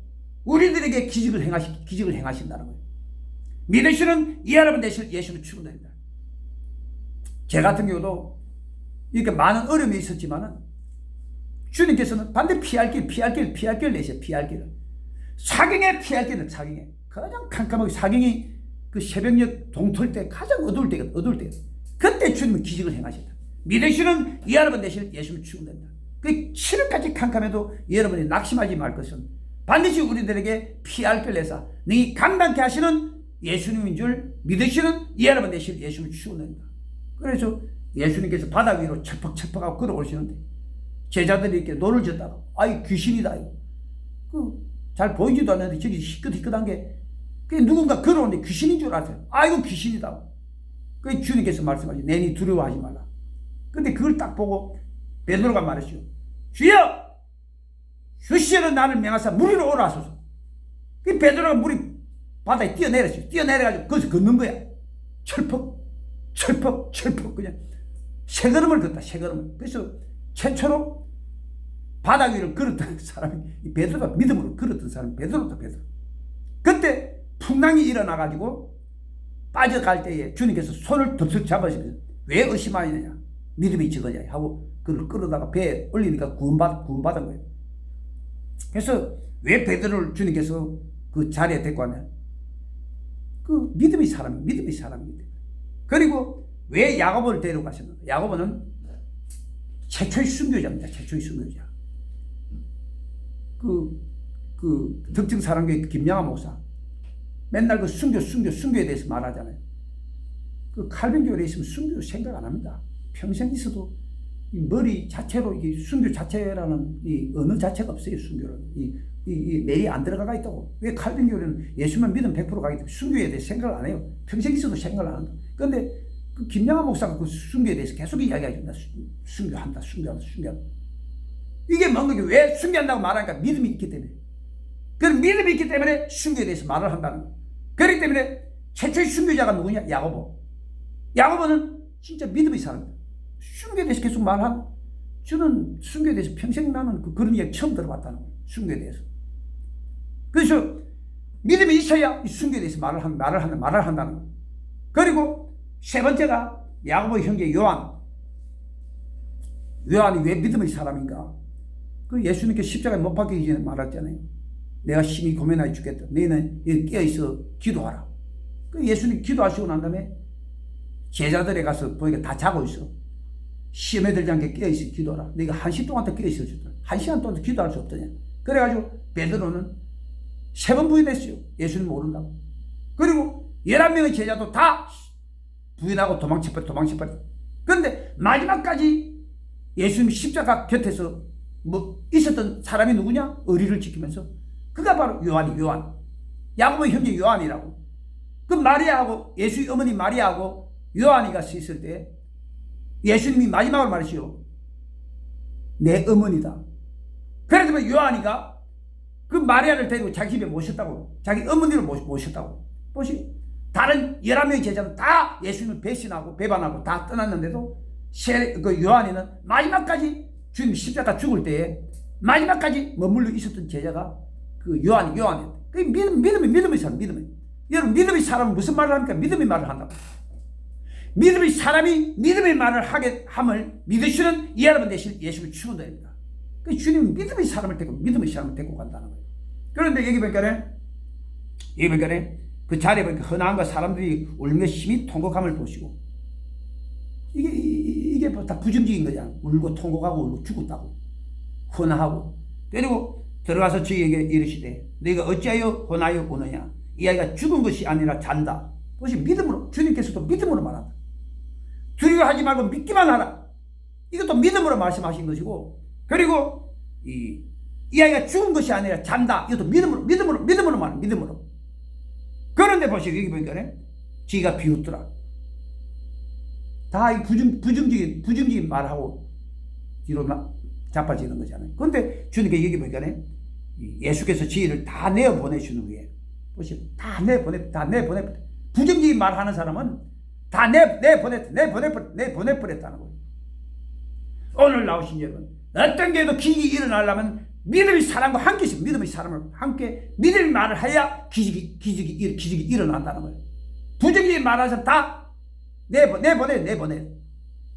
우리들에게 기적을 행하신다는 거예요. 믿으시는 여러분 되실 예수를 축원드립니다. 제 같은 경우도 이렇게 많은 어려움이 있었지만은 주님께서는 반드시 피할 길 내세요. 피할 길을. 사경에 피할 길은 사경에. 가장 캄캄하게 사경이 그 새벽녘 동틀 때 가장 어두울 때. 그때 주님은 기적을 행하신다. 믿으시는 여러분 되실 예수를 축원드립니다. 그 7일까지 캄캄해도 여러분이 낙심하지 말 것은 반드시 우리들에게 피할 길 내사 능히 감당케 하시는 예수님인 줄 믿으시는 여러분 되실 예수를 축원드립니다. 그래서 예수님께서 바다 위로 척박척박하고 걸어오시는데 제자들이 이렇게 노를 졌다가 아이 귀신이다 이거. 잘 보이지도 않는데 저기 희끗희끗한 게 그게 누군가 걸어오는데 귀신인 줄 아세요. 아이고 귀신이다. 그 주님께서 말씀하시죠. 내니 두려워하지 말라. 근데 그걸 딱 보고 베드로가 말했죠. 주여! 주시는 나를 명하사 물 위로 오라 하소서. 그 베드로가 물이 바다에 뛰어내렸어요. 뛰어내려가지고 거기서 걷는 거야. 철퍽 그냥 세 걸음을 걷다. 세 걸음을. 그래서 최초로 바다 위를 걸었던 사람이 베드로가 믿음으로 걸었던 사람이 베드로다. 그때 풍랑이 일어나가지고 빠져갈 때에 주님께서 손을 덥석 잡으시면서 왜 의심하느냐 믿음이 적으냐 하고 그를 끌어다가 배에 올리니까 구원받은 거예요. 그래서 왜 베드로를 주님께서 그 자리에 데리고 왔냐? 그 믿음의 사람입니다. 그리고 왜 야고보를 데려가셨는가? 야고보는 최초의 순교자입니다. 그 덕정 사랑교회 김양아 목사 맨날 그 순교에 대해서 말하잖아요. 그 칼빈교회에 있으면 순교 생각 안 합니다. 평생 있어도 이 머리 자체로 이게 순교 자체라는 이 언어 자체가 없어요. 순교는 이 내에 안 들어가 있다고. 왜 칼빈교회는 예수만 믿으면 100% 가기 때문에 순교에 대해서 생각을 안 해요. 평생 있어도 생각을 안 한다. 그런데 그 김양아 목사가 그 순교에 대해서 계속 이야기하죠. 순교한다. 이게 뭔가 왜 순교한다고 말하니까 믿음이 있기 때문에. 그런 믿음이 있기 때문에 순교에 대해서 말을 한다는 거예요. 그렇기 때문에 최초의 순교자가 누구냐? 야고보. 야고보는 진짜 믿음의 사람이다. 순교에 대해서 계속 말하고, 저는 순교에 대해서 평생 나는 그런 이야기 처음 들어봤다는 거예요. 순교에 대해서. 그래서 믿음이 있어야 이 순교에 대해서 말을 한다는 거예요. 그리고 세 번째가 야고보 형제 요한. 요한이 왜 믿음의 사람인가? 그 예수님께 십자가에 못 박히기 전에 말했잖아요. 내가 심히 고민하여 죽겠다. 너희는 깨어있어 기도하라. 그 예수님 기도하시고 난 다음에 제자들에 가서 보니까 다 자고 있어. 시험에 들지 않게 깨어있어 기도하라. 너희가 1시 동안 더 깨어있어 줬다. 1시간 동안 기도할 수 없더냐. 그래가지고 베드로는 3번 부인했어요. 예수님 모른다고. 그리고 11명의 제자도 다 부인하고 도망쳐버려. 그런데 마지막까지 예수님 십자가 곁에서 있었던 사람이 누구냐? 의리를 지키면서. 그가 바로 요한. 야고보 형제 요한이라고. 그 마리아하고 예수의 어머니 마리아하고 요한이가 있을 때 예수님이 마지막으로 말하시오. 내 어머니다. 그래서 요한이가 그 마리아를 데리고 자기 집에 모셨다고. 자기 어머니를 모셨다고. 보시, 다른 11명의 제자는 다 예수님을 배신하고 배반하고 다 떠났는데도 그 요한이는 마지막까지 주님 십자가 죽을 때에 마지막까지 머물러 있었던 제자가 그 요한이에요. 그 믿음의 사람, 믿음이. 여러분, 믿음의 사람은 무슨 말을 합니까? 믿음의 말을 한다고. 믿음의 사람이 믿음의 말을 하게 함을 믿으시는 이 여러분 대신 예수를 추구합니다. 그 주님은 믿음의 사람을 데리고 간다는 거예요. 그런데 여기 보니까 그 자리에 보니까 흔한 거 사람들이 울며 심히 통곡함을 보시고, 이게 다 부정적인 거잖아. 울고 통곡하고 울고 죽었다고 혼하고. 그리고 들어가서 저희에게 이르시되 너희가 어찌하여 혼하여 우느냐. 이 아이가 죽은 것이 아니라 잔다. 그것이 믿음으로, 주님께서도 믿음으로 말한다. 두려워하지 말고 믿기만 하라. 이것도 믿음으로 말씀하신 것이고, 그리고 이 아이가 죽은 것이 아니라 잔다. 이것도 믿음으로 말해. 믿음으로. 그런데 보시고 여기 보니까 지가 비웃더라. 다 이 부정적인 말하고 뒤로 자빠지는 거잖아요. 그런데 주님께 여기 보니까 예수께서 지혜를 다 내어보내시는 후에, 보시고 다 내보내. 부정적인 말하는 사람은 다 내보내버렸다는 거예요. 오늘 나오신 여러분, 어떤 게도 기적이 일어나려면 믿음의 사람과 함께 있어. 믿음의 사람을 함께 믿음의 말을 해야 기적이 일어난다는 거예요. 부정적인 말하는 사람 다 내보내.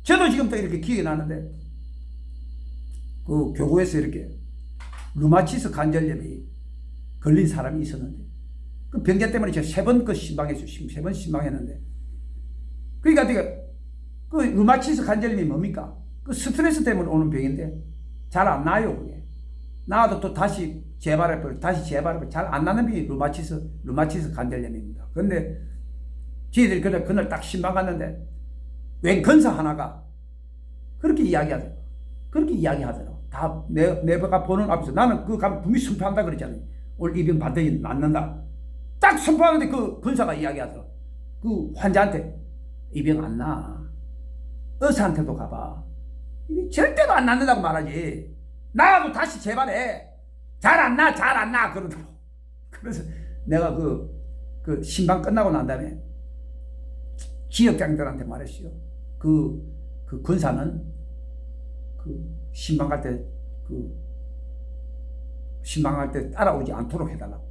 저도 지금 또 이렇게 기억이 나는데, 그 교구에서 이렇게 루마티스 관절염이 걸린 사람이 있었는데, 그 병자 때문에 제가 3번 그 신방했어요. 3번 신방했는데, 그러니까 그 루마티스 관절염이 뭡니까? 그 스트레스 때문에 오는 병인데 잘 안 나요. 그게 나와도 또 다시 재발해버려. 잘 안 나는 병이 루마티스 관절염입니다. 그런데 저희들이 그날 딱 신방 갔는데 웬 근사 하나가 그렇게 이야기하더라고. 다 내가 보는 앞에서 나는 그 가면 분명히 선포한다 그러잖아요. 오늘 이 병 반드시 낫는다. 딱 선포하는데 그 근사가 이야기하더라고. 그 환자한테 이 병 안 나. 의사한테도 가봐. 이게 절대로 안 낫는다고 말하지. 나와도 다시 재발해. 잘 안 나 그러더라고. 그래서 내가 그 신방 끝나고 난 다음에 지역장들한테 말했어요. 그 권사는 신방 갈 때 따라오지 않도록 해달라고.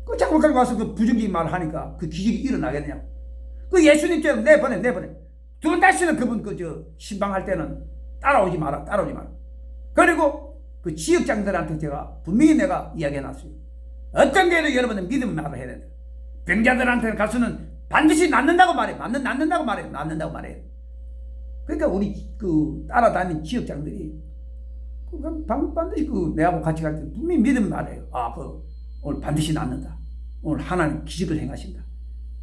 그 장로까지 와서 그 부정적인 말을 하니까 그 기적이 일어나겠냐고. 그 예수님처럼 내보내. 두 다시는 그분 신방 할 때는 따라오지 마라. 그리고 그 지역장들한테 제가 분명히 내가 이야기해놨어요. 어떤 게도 여러분은 믿음의 말을 해야 된다. 병자들한테 가서는 반드시 낫는다고 말해. 낫는다고 말해. 그러니까 우리 따라다니는 지역장들이 반드시 내하고 같이 갈 때 분명히 믿음 말해요. 오늘 반드시 낫는다. 오늘 하나님 기적을 행하신다.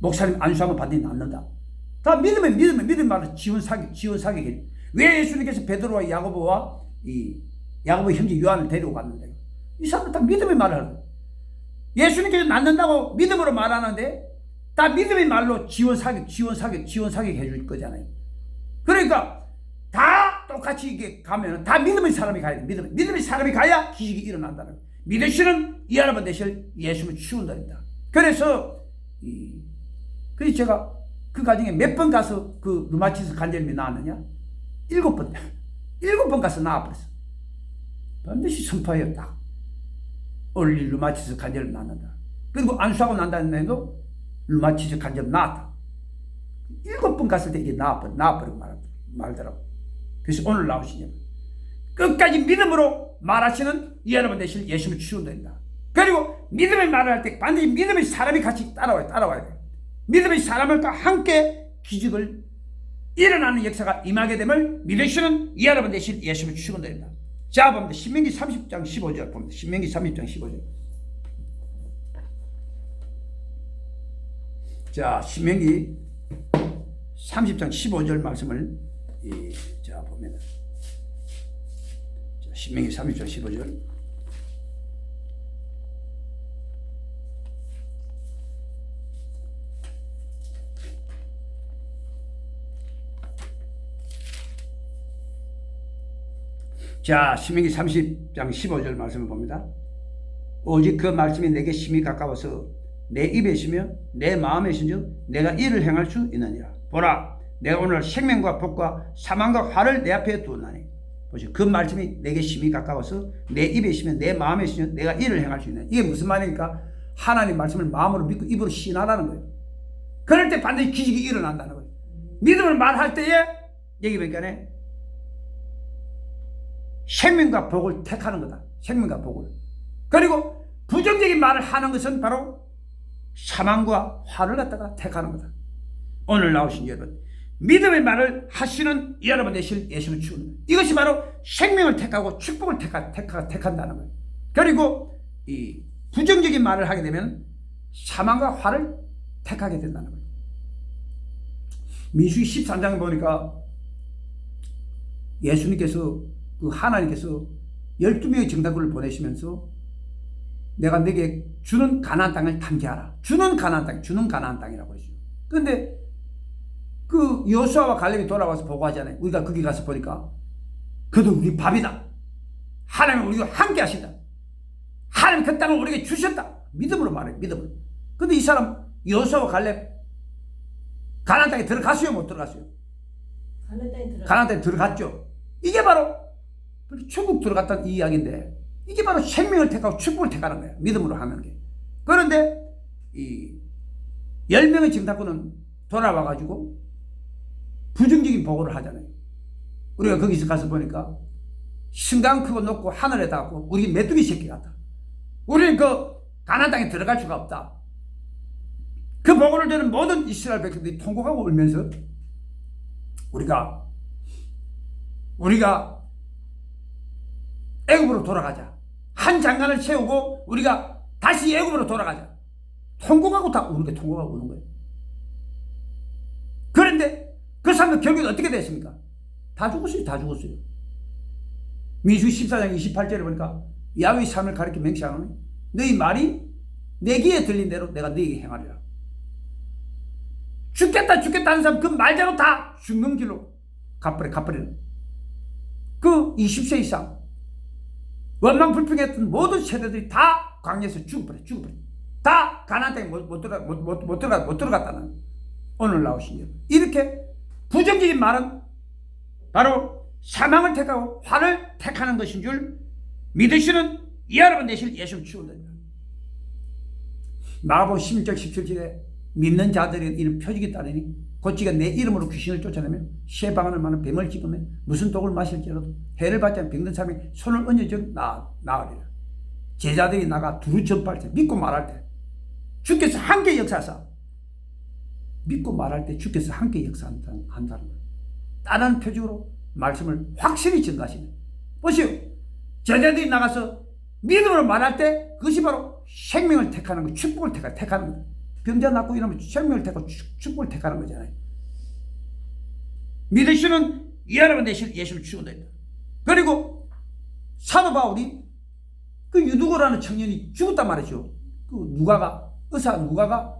목사님 안수하면 반드시 낫는다. 다 믿음 말을 지원사기. 왜 예수님께서 베드로와 야고보와 야고보 형제 요한을 데리고 갔는데요? 이 사람은 다 믿음의 말을 하는 거예요. 예수님께서 낫는다고 믿음으로 말하는데 다 믿음의 말로 지원사기 해줄 거잖아요. 그러니까 다 똑같이 이게 가면 다 믿음의 사람이 가야 돼. 믿음의 사람이 가야 기적이 일어난다는 거예요. 믿으시는 이 여러분 되실 예수를 치운답니다. 그래서 그래서 제가 그 가정에 몇 번 가서 그 류마티스 관절염이 나왔느냐? 7번 가서 나와버렸어. 반드시 선포해요. 딱 올리 류마티스 관절염 나왔다. 그리고 안수하고 난 다음에 해도 류마티스 관절염 나왔다. 7번 갔을 때 이게 나와버리고 말더라고. 그래서 오늘 나오신 여러분, 끝까지 믿음으로 말하시는 여러분 되실 예수를 치운답니다. 그리고 믿음의 말을 할 때 반드시 믿음의 사람이 같이 따라와야 돼요. 믿음의 사람과 함께 기적을 일어나는 역사가 임하게 됨을 믿으시는 여러분 되실 예수를 치운답니다. 자, 봅니다. 신명기 30장 15절 봅니다. 신명기 30장 15절. 자, 신명기 30장 15절 말씀을 자 보면, 자, 신명기 30장 15절. 자, 신명기 30장 15절 말씀을 봅니다. 오직 그 말씀이 내게 심히 가까워서 내 입에 있으며 내 마음에 있은즉 내가 이를 행할 수 있느니라. 보라, 내가 오늘 생명과 복과 사망과 화를 내 앞에 두었나니. 보시오, 그 말씀이 내게 심히 가까워서 내 입에 있으면 내 마음에 있으면 내가 이를 행할 수 있느니라. 이게 무슨 말입니까? 하나님 말씀을 마음으로 믿고 입으로 신하라는 거예요. 그럴 때 반드시 기적이 일어난다는 거예요. 믿음을 말할 때에 여기 보니까 생명과 복을 택하는 거다. 생명과 복을. 그리고 부정적인 말을 하는 것은 바로 사망과 화를 갖다가 택하는 거다. 오늘 나오신 여러분, 믿음의 말을 하시는 여러분 되실 예수를 치우는 거예요. 이것이 바로 생명을 택하고 축복을 택한다는 거예요. 그리고 이 부정적인 말을 하게 되면 사망과 화를 택하게 된다는 거예요. 민수기 13장에 보니까 예수님께서 그 하나님께서 12명의 정탐꾼을 보내시면서 내가 내게 주는 가나안 땅을 탐지하라. 주는 가나안 땅이라고 했어요. 그런데 그 여호수아와 갈렙이 돌아와서 보고하잖아요. 우리가 거기 가서 보니까 그도 우리 밥이다. 하나님은 우리가 함께 하신다. 하나님 그 땅을 우리에게 주셨다. 믿음으로 말해요. 믿음으로. 근데 이 사람 여호수아와 갈렙 가나안 땅에 들어갔어요? 못 들어갔어요? 가나안 땅에 들어갔죠. 이게 바로 천국 들어갔다는 이야기인데, 이게 바로 생명을 택하고 축복을 택하는 거예요. 믿음으로 하는 게. 그런데 이 10명의 정탐꾼은 돌아와가지고 부정적인 보고를 하잖아요. 우리가 거기서 가서 보니까 성당 크고 높고 하늘에 닿고 우리 메뚜기 새끼 같다. 우리는 그 가나안 땅에 들어갈 수가 없다. 그 보고를 듣는 모든 이스라엘 백성들이 통곡하고 울면서 우리가 애굽으로 돌아가자. 한 장관을 세우고 우리가 다시 애굽으로 돌아가자. 통곡하고 다 우는 거예요. 그런데 그 사람들 결국은 어떻게 됐습니까? 다 죽었어요. 민수기 14장 28절에 보니까 야훼의 삶을 가리켜 맹세하노니 너희 말이 내 귀에 들린 대로 내가 너희에게 행하리라. 죽겠다 하는 사람 그 말대로 다 죽는 길로 가버리는. 그 20세 이상 원망불평했던 모든 세대들이 다 광야에서 죽어버려. 다 가나안 땅에 못 들어갔다는 오늘 나오신 일. 이렇게 부정적인 말은 바로 사망을 택하고 화를 택하는 것인 줄 믿으시는 여러분 되실 예수를 치운다. 마가복음 16장 17절에 믿는 자들의 이런 표적이 따르니 곧지가 내 이름으로 귀신을 쫓아내면 쇠방언을 많은 뱀을 집으면 무슨 독을 마실지라도 해를 받지 않은 병든 사람이 손을 얹어져 나으리라. 제자들이 나가 두루 전파할 때, 믿고 말할 때 주께서 함께 역사하사, 믿고 말할 때 주께서 함께 역사한다는 거예요. 다른 표적으로 말씀을 확실히 증가하시는. 보시오, 제자들이 나가서 믿음으로 말할 때 그것이 바로 생명을 택하는 거, 축복을 택하는 거예요. 병자 낫고 이러면 생명을 택하고 축복을 택하는 거잖아요. 믿으시는 여러분 되실 예수를 치운다. 그리고 사도 바울이 그 유두고라는 청년이 죽었단 말이죠. 의사 누가가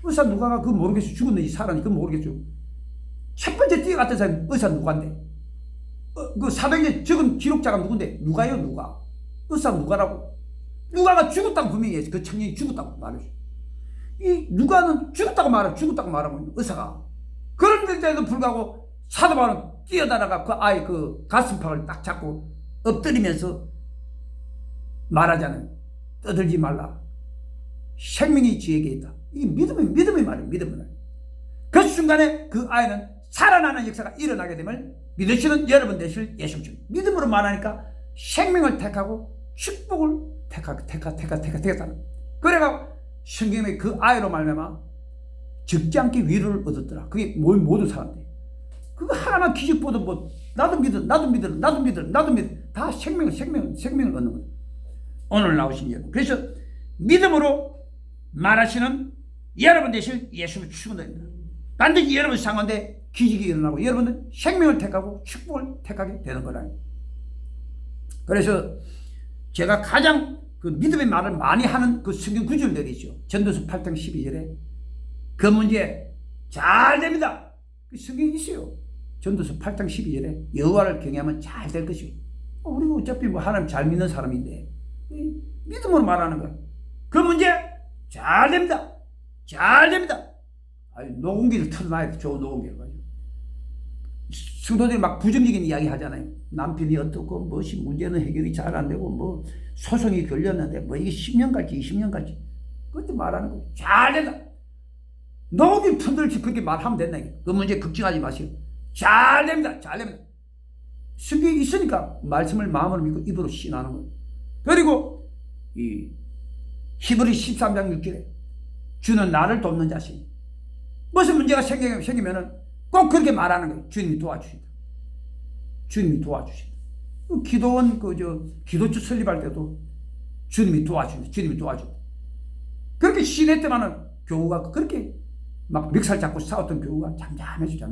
모르겠어요. 죽었는지 살았는지 모르겠죠. 첫 번째 뛰어갔던 사람이 의사 누가인데 그 사병에 적은 기록자가 누군데? 누가요? 누가? 의사가 누가라고? 누가가 죽었다고 분명히 했어. 그 청년이 죽었다고 말했어. 이 누가는 죽었다고 말하면 의사가. 그런데도 불구하고 사도 바울은 뛰어다가 그 아이 그 가슴팍을 딱 잡고 엎드리면서 말하잖아요. 떠들지 말라. 생명이 지에게 있다. 이 믿음의 말이에요. 믿음의 말. 그 순간에 그 아이는 살아나는 역사가 일어나게 되면 믿으시는 여러분 되실 예수님. 믿음으로 말하니까 생명을 택하고 축복을 택했다는. 그래가 성경에 그 아이로 말미암아 적지 않게 위로를 얻었더라. 그게 모두 사람들. 그거 하나만 기적 보도 뭐 나도 믿어. 다 생명을 얻는 거예요. 오늘 나오신 여러분. 그래서 믿음으로 말하시는 여러분 되실 예수를 축원합니다. 반드시 여러분 상황인데 기적이 일어나고 여러분은 생명을 택하고 축복을 택하게 되는 거라요. 그래서 제가 가장 그 믿음의 말을 많이 하는 그 성경 구절들이 있죠. 전도서 8장 12절에 그 문제 잘 됩니다. 그 성경이 있어요. 전도서 8장 12절에 여호와를 경외하면 잘 될 것이요. 우리가 어차피 뭐 하나님 잘 믿는 사람인데 믿음으로 말하는 거야. 그 문제 잘 됩니다. 잘 됩니다. 아니, 녹음기를 틀어놔야 돼. 좋은 녹음기를 가지고. 성도들이 막 부정적인 이야기 하잖아요. 남편이 어떻고 무엇이 문제는 해결이 잘 안 되고 뭐 소송이 걸렸는데 뭐 이게 10년 갈지 20년 갈지 그것도 말하는 거예요. 잘 된다. 녹음기 틀듯이 그렇게 말하면 된다. 그 문제 걱정하지 마세요. 잘 됩니다. 잘 됩니다. 성경이 있으니까 말씀을 마음으로 믿고 입으로 신하는 거예요. 그리고 이 히브리 13장 6절에 주는 나를 돕는 자신. 무슨 문제가 생기면은 꼭 그렇게 말하는 거예요. 주님이 도와주신다. 주님이 도와주신다. 기도원 기도처 설립할 때도 주님이 도와준다. 주님이 도와준다. 그렇게 시내 때만은 교우가 그렇게 막 멱살 잡고 싸웠던 교우가 잠잠해져.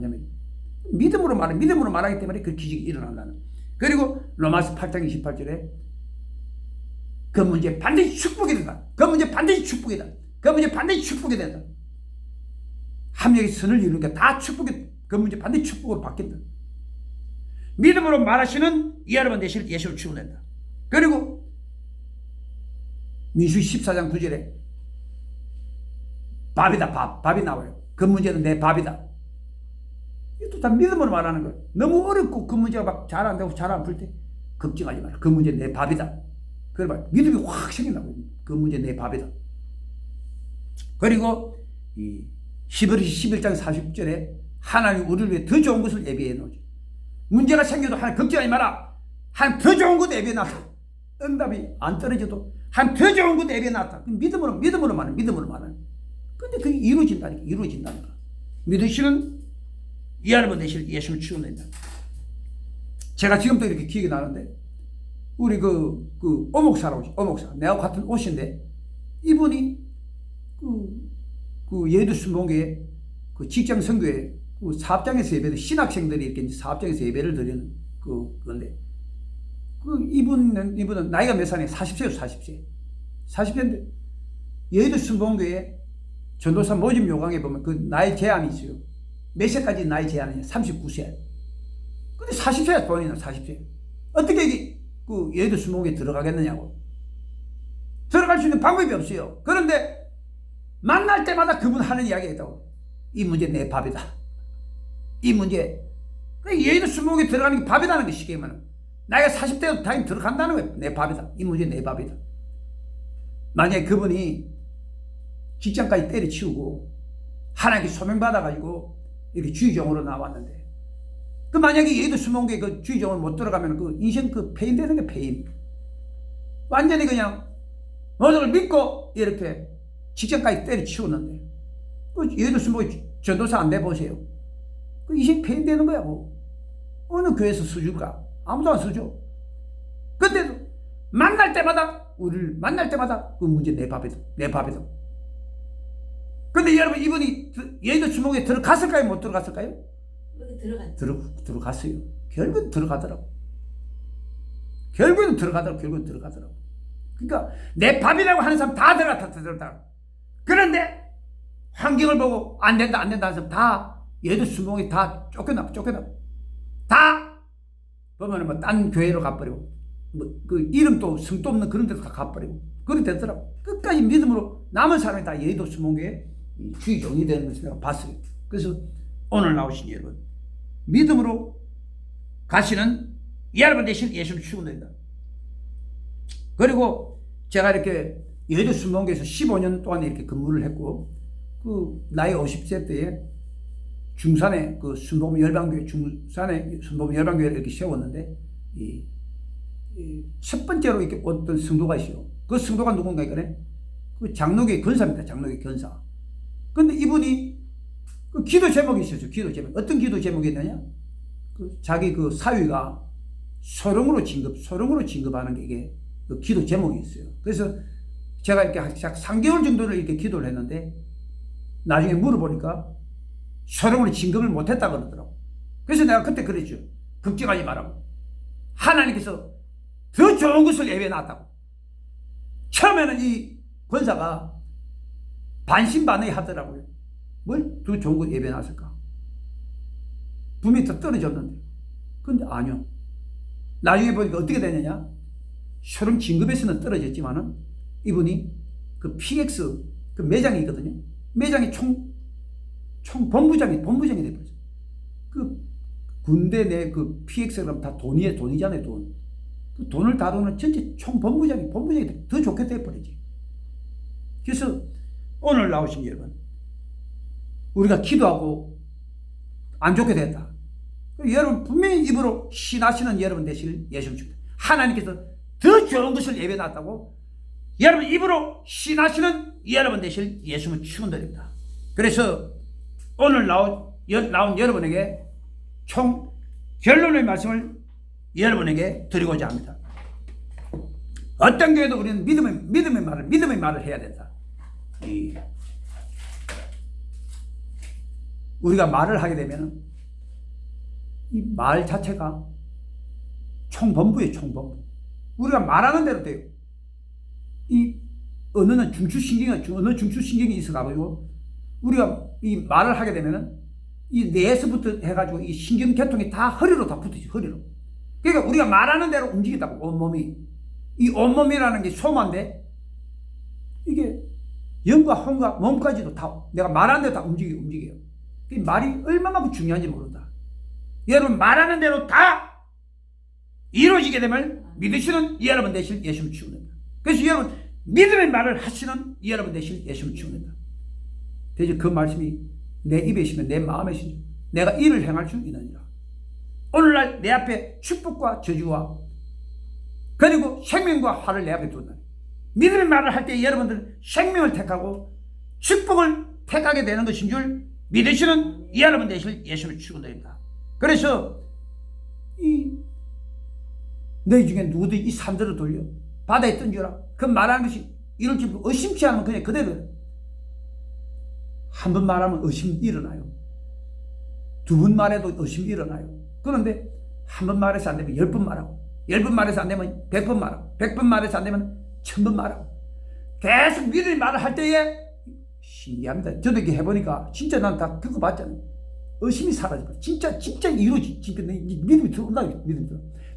믿음으로 말하기 때문에 그 기적이 일어난다는. 그리고 로마서 8장 28절에 그 문제 반드시 축복이 된다. 그 문제 반드시 축복이다. 그 문제 반드시 축복이 된다. 한 명이 선을 이루니까 다 축복이, 그 문제 반드시 축복으로 바뀐다. 믿음으로 말하시는 여러분 되실 예수를 축원한다. 그리고 민수기 14장 9절에 밥이다. 밥이 나와요. 그 문제는 내 밥이다. 이것도 다 믿음으로 말하는 거예요. 너무 어렵고 그 문제가 막 잘 안 되고 잘 안 풀 때 걱정하지 마라. 그 문제 내 밥이다. 그래 봐. 믿음이 확 생긴다고. 그 문제 내 밥이다. 그리고 이 히브리 11장 40절에 하나님 우리를 위해 더 좋은 것을 예비해 놓지. 문제가 생겨도 하나님 걱정하지 마라. 하나님 더 좋은 것 예비해 놨다. 응답이 안 떨어져도 하나님 더 좋은 것 예비해 놨다. 믿음으로 말하는. 근데 그게 이루어진다니까. 믿으시는 여러분 되실 예수를 축원한다. 제가 지금도 이렇게 기억이 나는데 우리 그 오목사라고, 오목사. 내가 같은 옷인데 이분이 그 예두순봉교회 그 직장 선교회 그 사업장에서 예배를 신학생들이 이렇게 사업장에서 예배를 드리는 그건데 이분은 나이가 몇 살이에요? 40세요. 40세인데 예두순봉교회 전도사 모집 요강에 보면 그 나이 제한이 있어요. 몇 세까지 나이 제한이냐? 39세. 근데 40세야 본인은 40세. 어떻게 그 예두순봉교회에 들어가겠느냐고. 들어갈 수 있는 방법이 없어요. 그런데 만날 때마다 그분 하는 이야기가 있다고. 이 문제 내 밥이다. 이 문제. 예두순봉교회에 들어가는 게 밥이라는 게 쉽게 말하면. 나이가 40대도 당연히 들어간다는 거예요. 내 밥이다. 이 문제 내 밥이다. 만약에 그분이 직장까지 때려치우고 하나님께 소명받아가지고 이렇게 주의종으로 나왔는데 그 만약에 예두순봉교회 그 주의종으로 못 들어가면 그 인생 그 폐인 되는 게 폐인. 완전히 그냥 모든 걸 믿고 이렇게 직장까지 때려치우는데 그 예두순봉교회 전도사 안 돼보세요. 그 인생 폐인 되는 거야. 뭐. 어느 교회에서 써줄까? 아무도 안 써줘. 근데도 우리를 만날 때마다 그 문제 내 밥이다. 근데 여러분 이분이 예두순봉교회에 들어갔을까요? 못 들어갔을까요? 들어갔어요. 결국은 들어가더라고. 결국은 들어가더라고. 그러니까 내 밥이라고 하는 사람 다 들어갔다. 그런데 환경을 보고 안 된다 하는 사람 다 예두순봉교회 다 쫓겨나. 다 보면은 뭐 딴 교회로 가버리고 뭐 그 이름도 성도 없는 그런 데도 다 가버리고 그렇게 되더라고. 끝까지 믿음으로 남은 사람이 다 여의도 수목교회 주의 종이 되는 것을 내가 봤어요. 그래서 오늘 나오신 여러분, 믿음으로 가시는 여러분 되실 예수를 축원드립니다. 그리고 제가 이렇게 여의도 수목교회에서 15년 동안 이렇게 근무를 했고, 그 나이 50세 때에 중산에 그 순복음 열방교회, 중산에 순복음 열방교회를 이렇게 세웠는데, 첫 번째로 이렇게 어떤 성도가 있어요. 그 성도가 누군가 있거든요. 그 장로교회 권사입니다. 장로교회 권사. 근데 이분이 그 기도 제목이 있었죠. 기도 제목. 어떤 기도 제목이 있느냐? 그 자기 그 사위가 소령으로 진급하는 게 이게 그 기도 제목이 있어요. 그래서 제가 이렇게 한 3개월 정도를 이렇게 기도를 했는데, 나중에 물어보니까 소령으로 진급을 못했다 그러더라고. 그래서 내가 그때 그랬죠. 걱정하지 말라고. 하나님께서 더 좋은 것을 예배해 놨다고. 처음에는 이 권사가 반신반의 하더라고요. 뭘 더 좋은 걸 예배해 놨을까? 분명히 더 떨어졌는데. 근데 아니요. 나중에 보니까 어떻게 되느냐? 소령 진급에서는 떨어졌지만은 이분이 그 PX 그 매장이 있거든요. 매장이 총 본부장이 돼버렸어요. 그 군대 내 그 PX가 다 돈이잖아요, 돈. 그 돈을 다루는 전체 총 본부장이 더 좋게 돼버리지. 그래서 오늘 나오신 여러분, 우리가 기도하고 안 좋게 됐다. 여러분 분명히 입으로 신하시는 여러분 되실 예수님 줍니다. 하나님께서 더 좋은 것을 예배놨다고 여러분 입으로 신하시는 여러분 되실 예수님을 축원드립니다. 그래서 오늘 나온 여러분에게 총 결론의 말씀을 여러분에게 드리고자 합니다. 어떤 교회도 우리는 믿음의 말을 해야 된다. 우리가 말을 하게 되면 이 말 자체가 총본부예요, 총본부. 우리가 말하는 대로 돼요. 이 언어는 중추신경이 있어가지고 우리가 이 말을 하게 되면은 이 뇌에서부터 해가지고 이 신경계통이 다 허리로 다 붙어있어요, 허리로. 그러니까 우리가 말하는 대로 움직인다고, 온몸이. 이 온몸이라는 게 소마인데 이게 영과 혼과 몸까지도 다 내가 말하는 대로 다 움직여요. 이 말이 얼마나 중요한지 모른다. 여러분 말하는 대로 다 이루어지게 되면 믿으시는 여러분 되실 예수를 축원합니다. 그래서 여러분 믿음의 말을 하시는 여러분 되실 예수를 축원합니다. 대체 그 말씀이 내 입에 있으면 내 마음에 있으면 내가 이를 행할 수 있느니라. 오늘날 내 앞에 축복과 저주와 그리고 생명과 화를 내 앞에 둔다. 믿음의 말을 할 때 여러분들은 생명을 택하고 축복을 택하게 되는 것인 줄 믿으시는 여러분 되실 예수를 축원드립니다. 그래서 너희 중에 누구든지 이 산들을 돌려 바다에 던져라. 그 말하는 것이 이럴지 의심치 않으면 그냥 그대로. 한 번 말하면 의심이 일어나요. 두 번 말해도 의심이 일어나요. 그런데 한 번 말해서 안 되면 10번 말하고, 10번 말해서 안 되면 100번 말하고, 100번 말해서 안 되면 1000번 말하고, 계속 믿음의 말을 할 때에 신기합니다. 저도 이렇게 해보니까 진짜 난 다 겪어봤잖아요. 의심이 사라져요. 진짜 이루어지. 진짜 믿음이 들어온다.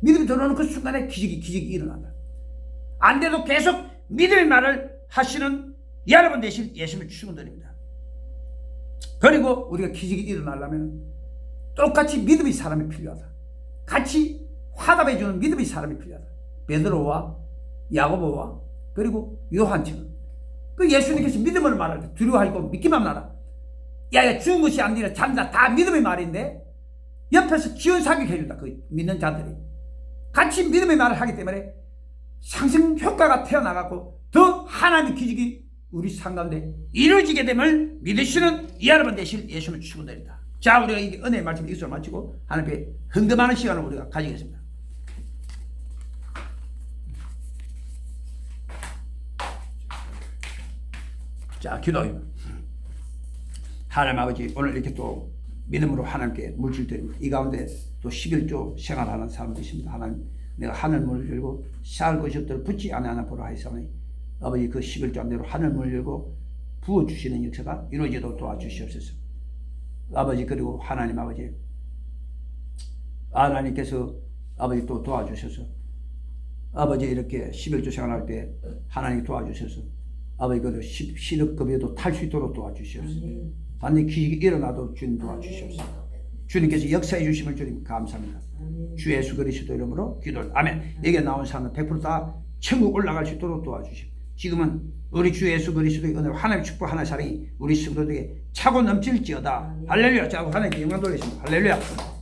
믿음이 들어오는 그 순간에 기적이 일어난다. 안 돼도 계속 믿음의 말을 하시는 여러분 되실 예수님을 축원드립니다. 그리고 우리가 기적이 일어나려면 똑같이 믿음의 사람이 필요하다. 같이 화답해주는 믿음의 사람이 필요하다. 베드로와 야고보와 그리고 요한처럼. 그 예수님께서 믿음을 말할 때 두려워하고 믿기만 하라. 야 죽은 것이 아니라 잔다. 다 믿음의 말인데 옆에서 기원사격해준다. 그 믿는 자들이 같이 믿음의 말을 하기 때문에 상승 효과가 태어나갖고 더 하나님의 기적이 우리 삶 가운데 이루어지게 됨을 믿으시는 여러분 되실 예수님을 축원드립니다. 자, 우리가 이 은혜의 말씀을 이것으로 마치고 하나님께 흥금하는 시간을 우리가 가지겠습니다. 자, 기도합니다. 하나님 아버지, 오늘 이렇게 또 믿음으로 하나님께 물질 드립니다. 이 가운데 또 11조 생활하는 사람도 있습니다. 하나님, 내가 하늘 문을 열고 쌀 것이 없도록 붙지 않아 보라 하였사오니 아버지 그 11조 안대로 하늘 문을 열고 부어주시는 역사가 이루어지도록 도와주시옵소서. 아버지, 그리고 하나님 아버지, 하나님께서 아버지 또 도와주셔서 아버지 이렇게 11조 생활할 때 하나님 도와주셔서 아버지 그 시력급여도 탈 수 있도록 도와주시옵소서. 반드시 기적이 일어나도 주님 도와주시옵소서. 주님께서 역사해 주심을 주님 감사합니다. 주 예수 그리스도 이름으로 기도를 아멘. 여기에 나온 사람은 100% 다 천국 올라갈 수 있도록 도와주시옵소서. 지금은 우리 주 예수 그리스도의 은혜와 하나님의 축복 하나님의 사랑이 우리 성도들에게 차고 넘칠지어다. 할렐루야. 자, 하나님께 영광 돌리겠습니다. 할렐루야.